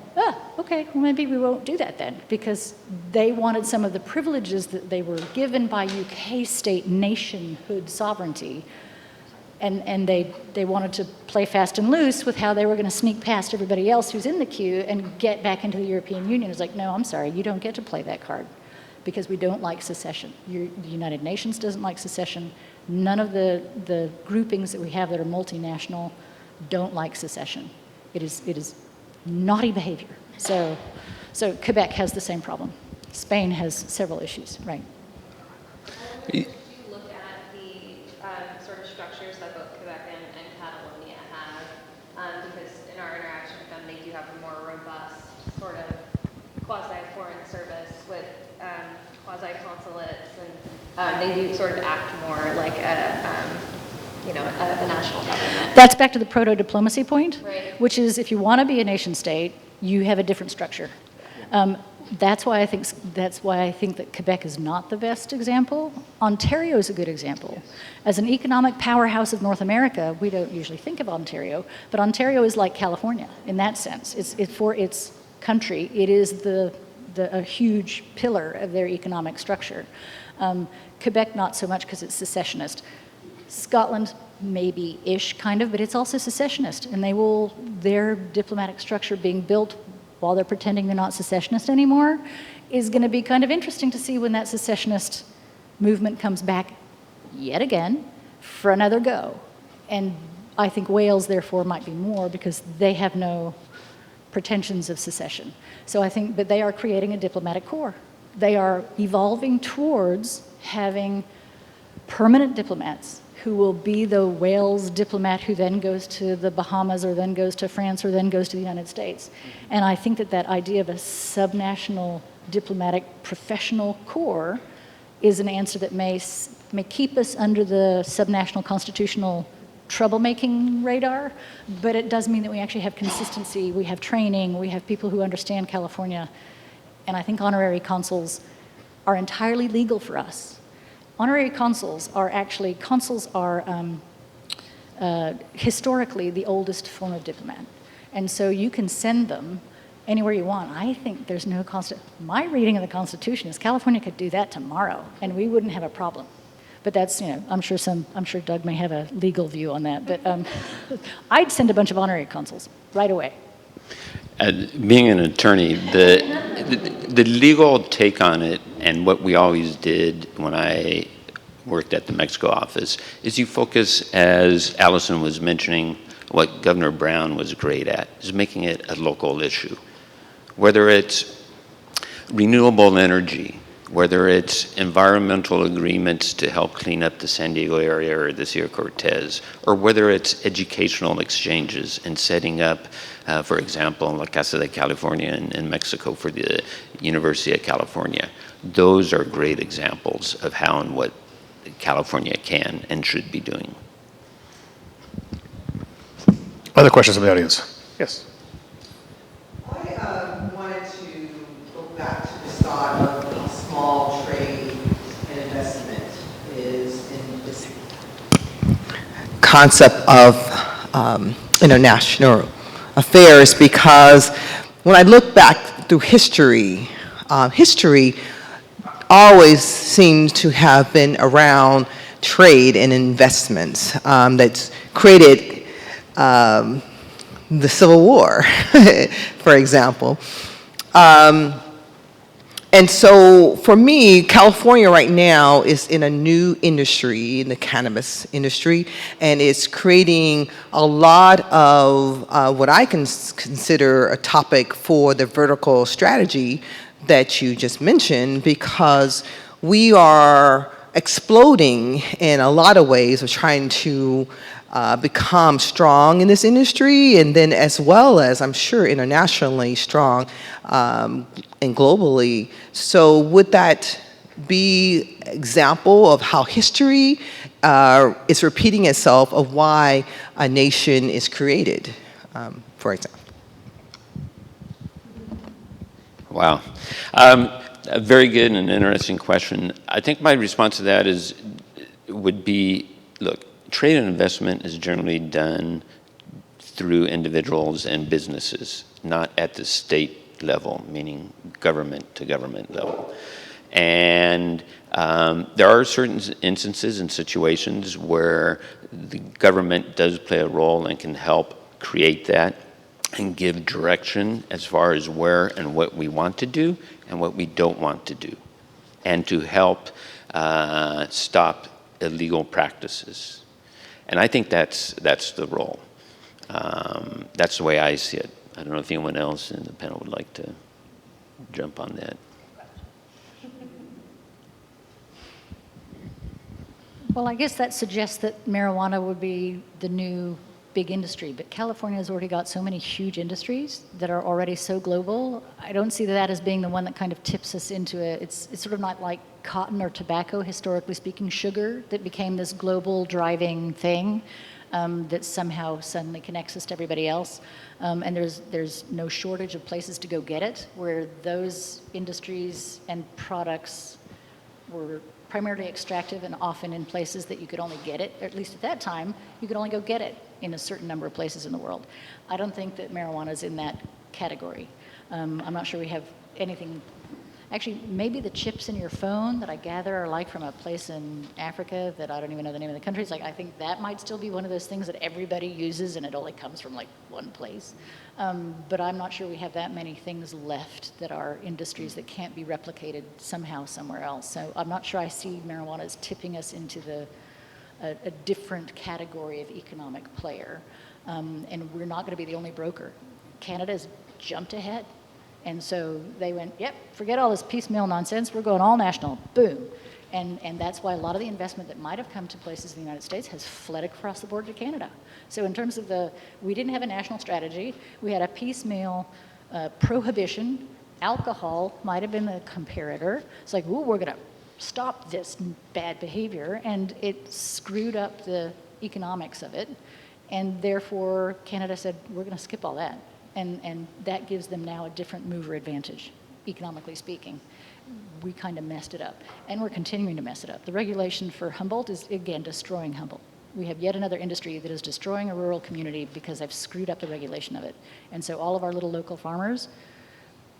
[SPEAKER 2] okay, well, maybe we won't do that then, because they wanted some of the privileges that they were given by UK state nationhood sovereignty. And they wanted to play fast and loose with how they were going to sneak past everybody else who's in the queue and get back into the European Union. It's like, no, I'm sorry, you don't get to play that card, because we don't like secession. The United Nations doesn't like secession. None of the groupings that we have that are multinational don't like secession. It is naughty behavior. So Quebec has the same problem. Spain has several issues, right?
[SPEAKER 9] Would you look at the sort of structures that both Quebec and Catalonia have? Because in our interaction with them, they do have a more robust sort of quasi-foreign service with quasi-consulates, and they do sort of act more like a national government.
[SPEAKER 2] That's back to the proto-diplomacy point,
[SPEAKER 9] Right.
[SPEAKER 2] which is if you want to be a nation state, you have a different structure. That's why I think that Quebec is not the best example. Ontario is a good example. As an economic powerhouse of North America, we don't usually think of Ontario, but Ontario is like California in that sense. It's for its country. It is a huge pillar of their economic structure. Quebec, not so much because it's secessionist. Scotland, maybe-ish, kind of, but it's also secessionist, and their diplomatic structure being built while they're pretending they're not secessionist anymore is going to be kind of interesting to see when that secessionist movement comes back yet again for another go. And I think Wales, therefore, might be more because they have no pretensions of secession. So I think, but they are creating a diplomatic corps. They are evolving towards having permanent diplomats who will be the Wales diplomat who then goes to the Bahamas or then goes to France or then goes to the United States. And I think that idea of a subnational diplomatic professional corps is an answer that may keep us under the subnational constitutional troublemaking radar, but it does mean that we actually have consistency, we have training, we have people who understand California, and I think honorary consuls are entirely legal for us. Honorary consuls are historically the oldest form of diplomat. And so you can send them anywhere you want. I think there's no my reading of the Constitution is California could do that tomorrow and we wouldn't have a problem. But that's, I'm sure Doug may have a legal view on that, but I'd send a bunch of honorary consuls right away.
[SPEAKER 7] Being an attorney, the legal take on it, and what we always did when I worked at the Mexico office, is you focus, as Alison was mentioning, what Governor Brown was great at, is making it a local issue. Whether it's renewable energy, whether it's environmental agreements to help clean up the San Diego area or the Sierra Cortez, or whether it's educational exchanges and setting up, for example, La Casa de California in Mexico for the University of California. Those are great examples of how and what California can and should be doing.
[SPEAKER 11] Other questions from the audience? Yes.
[SPEAKER 12] I wanted to go back to the start of how small trade and investment is in this concept of international affairs, because when I look back through history, history always seems to have been around trade and investments that's created the Civil War, for example. And so for me, California right now is in a new industry, in the cannabis industry, and it's creating a lot of what I can consider a topic for the vertical strategy that you just mentioned, because we are exploding in a lot of ways, of trying to become strong in this industry, and then as well as, I'm sure, internationally strong and globally. So would that be example of how history is repeating itself of why a nation is created, for example?
[SPEAKER 7] Wow. A very good and interesting question. I think my response to that would be, look, trade and investment is generally done through individuals and businesses, not at the state level, meaning government to government level. And there are certain instances and situations where the government does play a role and can help create that and give direction as far as where and what we want to do and what we don't want to do, and to help stop illegal practices. And I think that's the role. That's the way I see it. I don't know if anyone else in the panel would like to jump on that.
[SPEAKER 2] Well, I guess that suggests that marijuana would be the new big industry, but California has already got so many huge industries that are already so global. I don't see that as being the one that kind of tips us into it. It's sort of not like cotton or tobacco, historically speaking, sugar, that became this global driving thing that somehow suddenly connects us to everybody else. And there's no shortage of places to go get it, where those industries and products were primarily extractive and often in places that you could only get it, or at least at that time, you could only go get it in a certain number of places in the world. I don't think that marijuana is in that category. I'm not sure we have anything. Actually, maybe the chips in your phone that I gather are like from a place in Africa that I don't even know the name of the country. It's like, I think that might still be one of those things that everybody uses and it only comes from like one place. But I'm not sure we have that many things left that are industries that can't be replicated somehow somewhere else. So I'm not sure I see marijuana as tipping us into a different category of economic player. And we're not going to be the only broker. Canada's jumped ahead. And so they went, yep, forget all this piecemeal nonsense, we're going all national, boom. And that's why a lot of the investment that might have come to places in the United States has fled across the border to Canada. So in terms of we didn't have a national strategy, we had a piecemeal prohibition. Alcohol might have been the comparator. It's like, ooh, we're gonna stop this bad behavior, and it screwed up the economics of it. And therefore, Canada said, we're gonna skip all that. And that gives them now a different mover advantage, economically speaking. We kind of messed it up, and we're continuing to mess it up. The regulation for Humboldt is, again, destroying Humboldt. We have yet another industry that is destroying a rural community because I've screwed up the regulation of it. And so all of our little local farmers,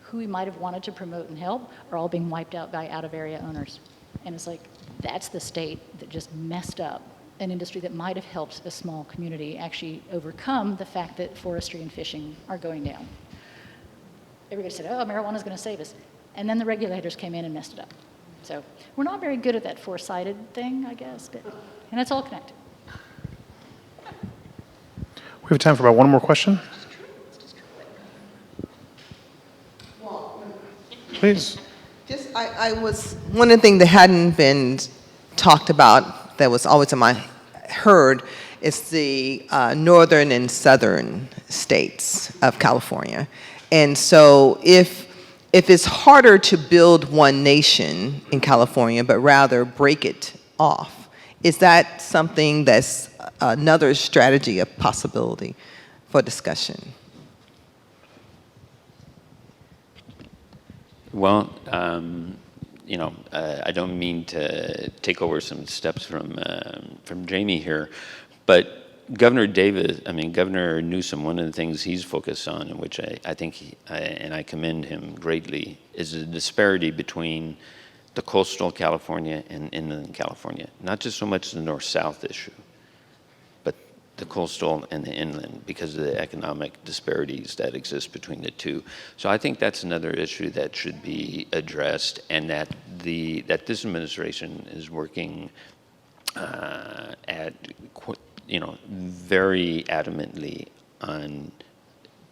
[SPEAKER 2] who we might have wanted to promote and help, are all being wiped out by out-of-area owners. And it's like, that's the state that just messed up an industry that might have helped a small community actually overcome the fact that forestry and fishing are going down. Everybody said, oh, marijuana's going to save us. And then the regulators came in and messed it up. So we're not very good at that foresighted thing, I guess, and it's all connected.
[SPEAKER 11] We have time for about one more question. Please.
[SPEAKER 12] I was, one of the things that hadn't been talked about that was always in my heard is the northern and southern states of California. And so if it's harder to build one nation in California, but rather break it off, is that something that's another strategy, a possibility for discussion?
[SPEAKER 7] Well, I don't mean to take over some steps from Jamie here, but Governor Newsom, one of the things he's focused on, and which I think, and I commend him greatly, is the disparity between the coastal California and inland California. Not just so much the north-south issue, but the coastal and the inland, because of the economic disparities that exist between the two. So I think that's another issue that should be addressed, and that this administration is working very adamantly on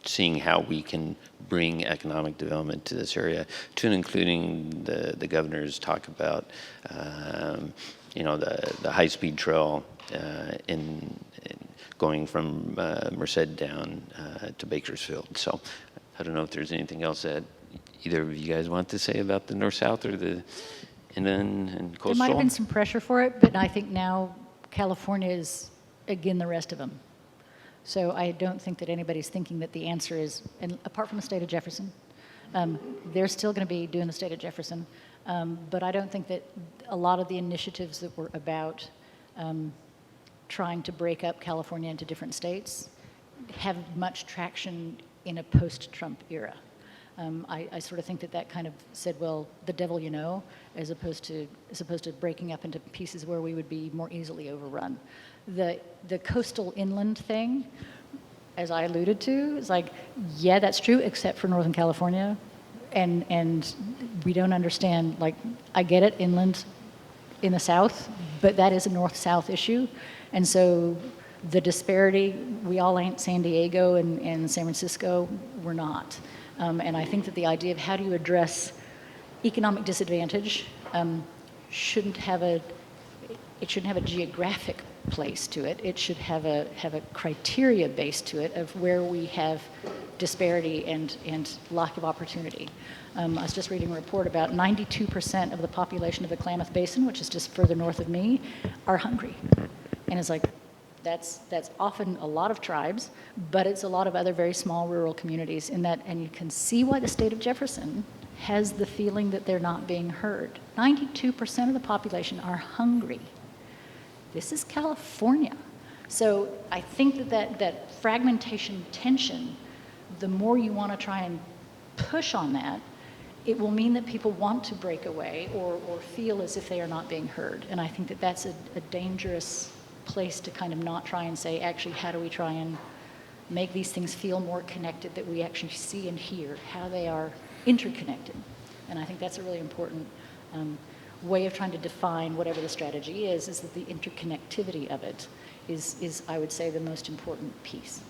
[SPEAKER 7] seeing how we can bring economic development to this area, to and including the governor's talk about, you know, the high-speed trail in going from Merced down to Bakersfield. So I don't know if there's anything else that either of you guys want to say about the north-south or the inland and coastal.
[SPEAKER 2] There might have been some pressure for it, but I think now California is again the rest of them. So I don't think that anybody's thinking that the answer is, and apart from the state of Jefferson, they're still going to be doing the state of Jefferson. But I don't think that a lot of the initiatives that were about trying to break up California into different states have much traction in a post-Trump era. I sort of think that that kind of said, well, the devil you know, as opposed to breaking up into pieces where we would be more easily overrun. The coastal inland thing, as I alluded to, is like, yeah, that's true, except for Northern California, and we don't understand. Like, I get it, inland in the South, but that is a North-South issue, and so the disparity, we all ain't San Diego and San Francisco, we're not. And I think that the idea of how do you address economic disadvantage shouldn't have a geographic place to it. It should have a criteria base to it of where we have disparity and lack of opportunity. I was just reading a report about 92% of the population of the Klamath Basin, which is just further north of me, are hungry. And it's like, that's often a lot of tribes, but it's a lot of other very small rural communities in that, and you can see why the state of Jefferson has the feeling that they're not being heard. 92% of the population are hungry. This is California. So I think that fragmentation tension, the more you want to try and push on that, it will mean that people want to break away or feel as if they are not being heard. And I think that that's a dangerous place to kind of not try and say, actually, how do we try and make these things feel more connected, that we actually see and hear how they are interconnected. And I think that's a really important way of trying to define whatever the strategy is that the interconnectivity of it is, I would say, the most important piece.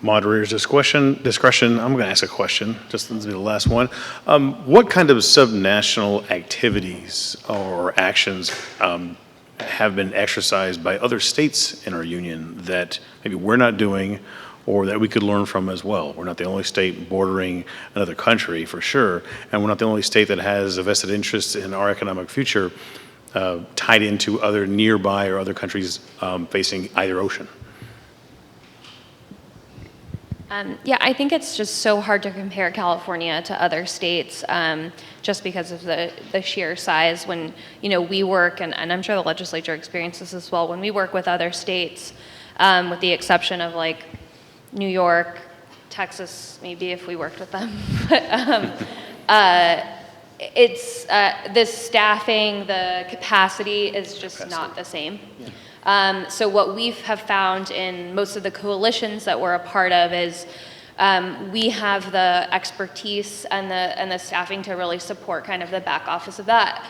[SPEAKER 1] Moderator's discretion, I'm going to ask a question, just to be the last one. What kind of subnational activities or actions have been exercised by other states in our union that maybe we're not doing or that we could learn from as well? We're not the only state bordering another country, for sure, and we're not the only state that has a vested interest in our economic future tied into other nearby or other countries facing either ocean.
[SPEAKER 9] Yeah, I think it's just so hard to compare California to other states just because of the sheer size. When, you know, we work, and I'm sure the legislature experiences this as well, when we work with other states, with the exception of like New York, Texas, maybe if we worked with them, but it's the staffing, the capacity is just not the same. Yeah. So what we have found in most of the coalitions that we're a part of is we have the expertise and the staffing to really support kind of the back office of that.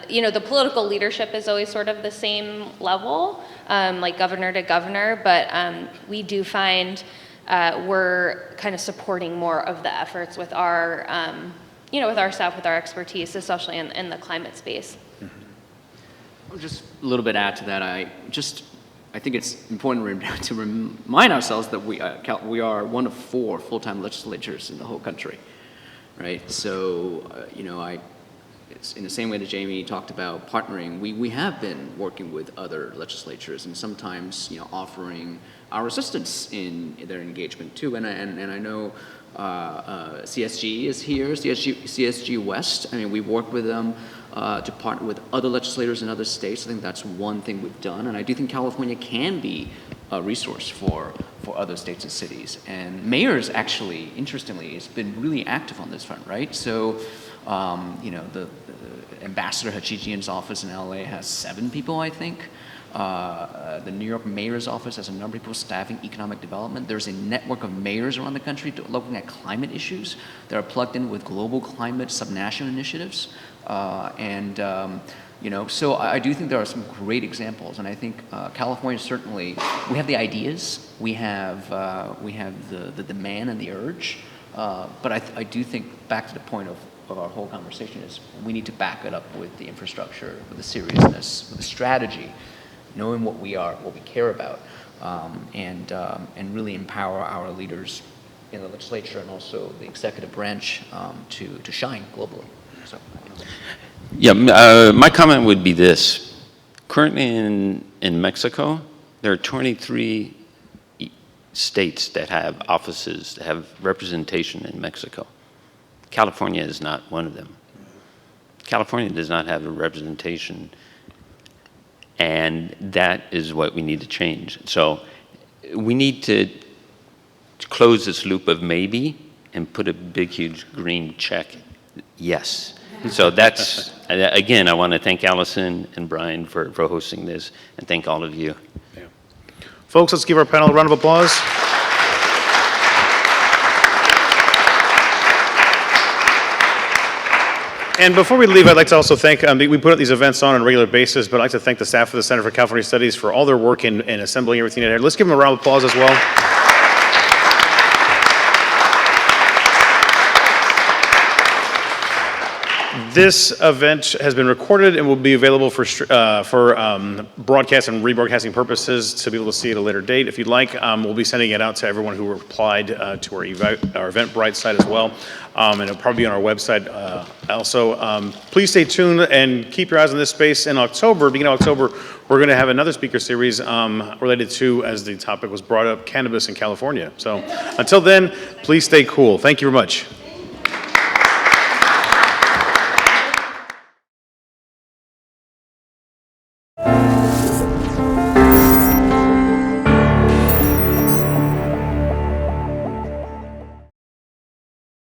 [SPEAKER 9] You know, the political leadership is always sort of the same level, like governor to governor, but we do find we're kind of supporting more of the efforts with our, you know, with our staff, with our expertise, especially in the climate space.
[SPEAKER 8] Just a little bit add to that. I think it's important to remind ourselves that we are one of 4 full-time legislatures in the whole country, right? So, you know, it's in the same way that Jamie talked about partnering, we have been working with other legislatures and sometimes, you know, offering our assistance in their engagement too. And I know CSG is here, CSG West. I mean, we work with them to partner with other legislators in other states. I think that's one thing we've done, and I do think California can be a resource for other states and cities. And mayors actually, interestingly, has been really active on this front, right? So, you know, the Ambassador Hachichian's office in LA has 7 people, I think.
[SPEAKER 13] The New York Mayor's Office has a number of people staffing economic development. There's a network of mayors around the country looking at climate issues that are plugged in with global climate subnational initiatives. So I do think there are some great examples, and I think California certainly, we have the ideas, we have the demand and the urge, but I do think, back to the point of our whole conversation, is we need to back it up with the infrastructure, with the seriousness, with the strategy, knowing what we are, what we care about, and really empower our leaders in the legislature and also the executive branch to shine globally. So,
[SPEAKER 7] Yeah, my comment would be this. Currently in Mexico, there are 23 states that have offices, that have representation in Mexico. California is not one of them. California does not have a representation, and that is what we need to change. So we need to close this loop of maybe and put a big, huge green check, yes. So that's, again, I want to thank Alison and Brian for hosting this, and thank all of you.
[SPEAKER 11] Yeah. Folks, let's give our panel a round of applause. And before we leave, I'd like to also thank, we put these events on a regular basis, but I'd like to thank the staff of the Center for California Studies for all their work in assembling everything in here. Let's give them a round of applause as well. This event has been recorded and will be available for broadcast and rebroadcasting purposes to be able to see at a later date. If you'd like, we'll be sending it out to everyone who replied to our Eventbrite site as well, and it'll probably be on our website also. Please stay tuned and keep your eyes on this space. In October, beginning of October, we're going to have another speaker series related to, as the topic was brought up, cannabis in California. So until then, please stay cool. Thank you very much.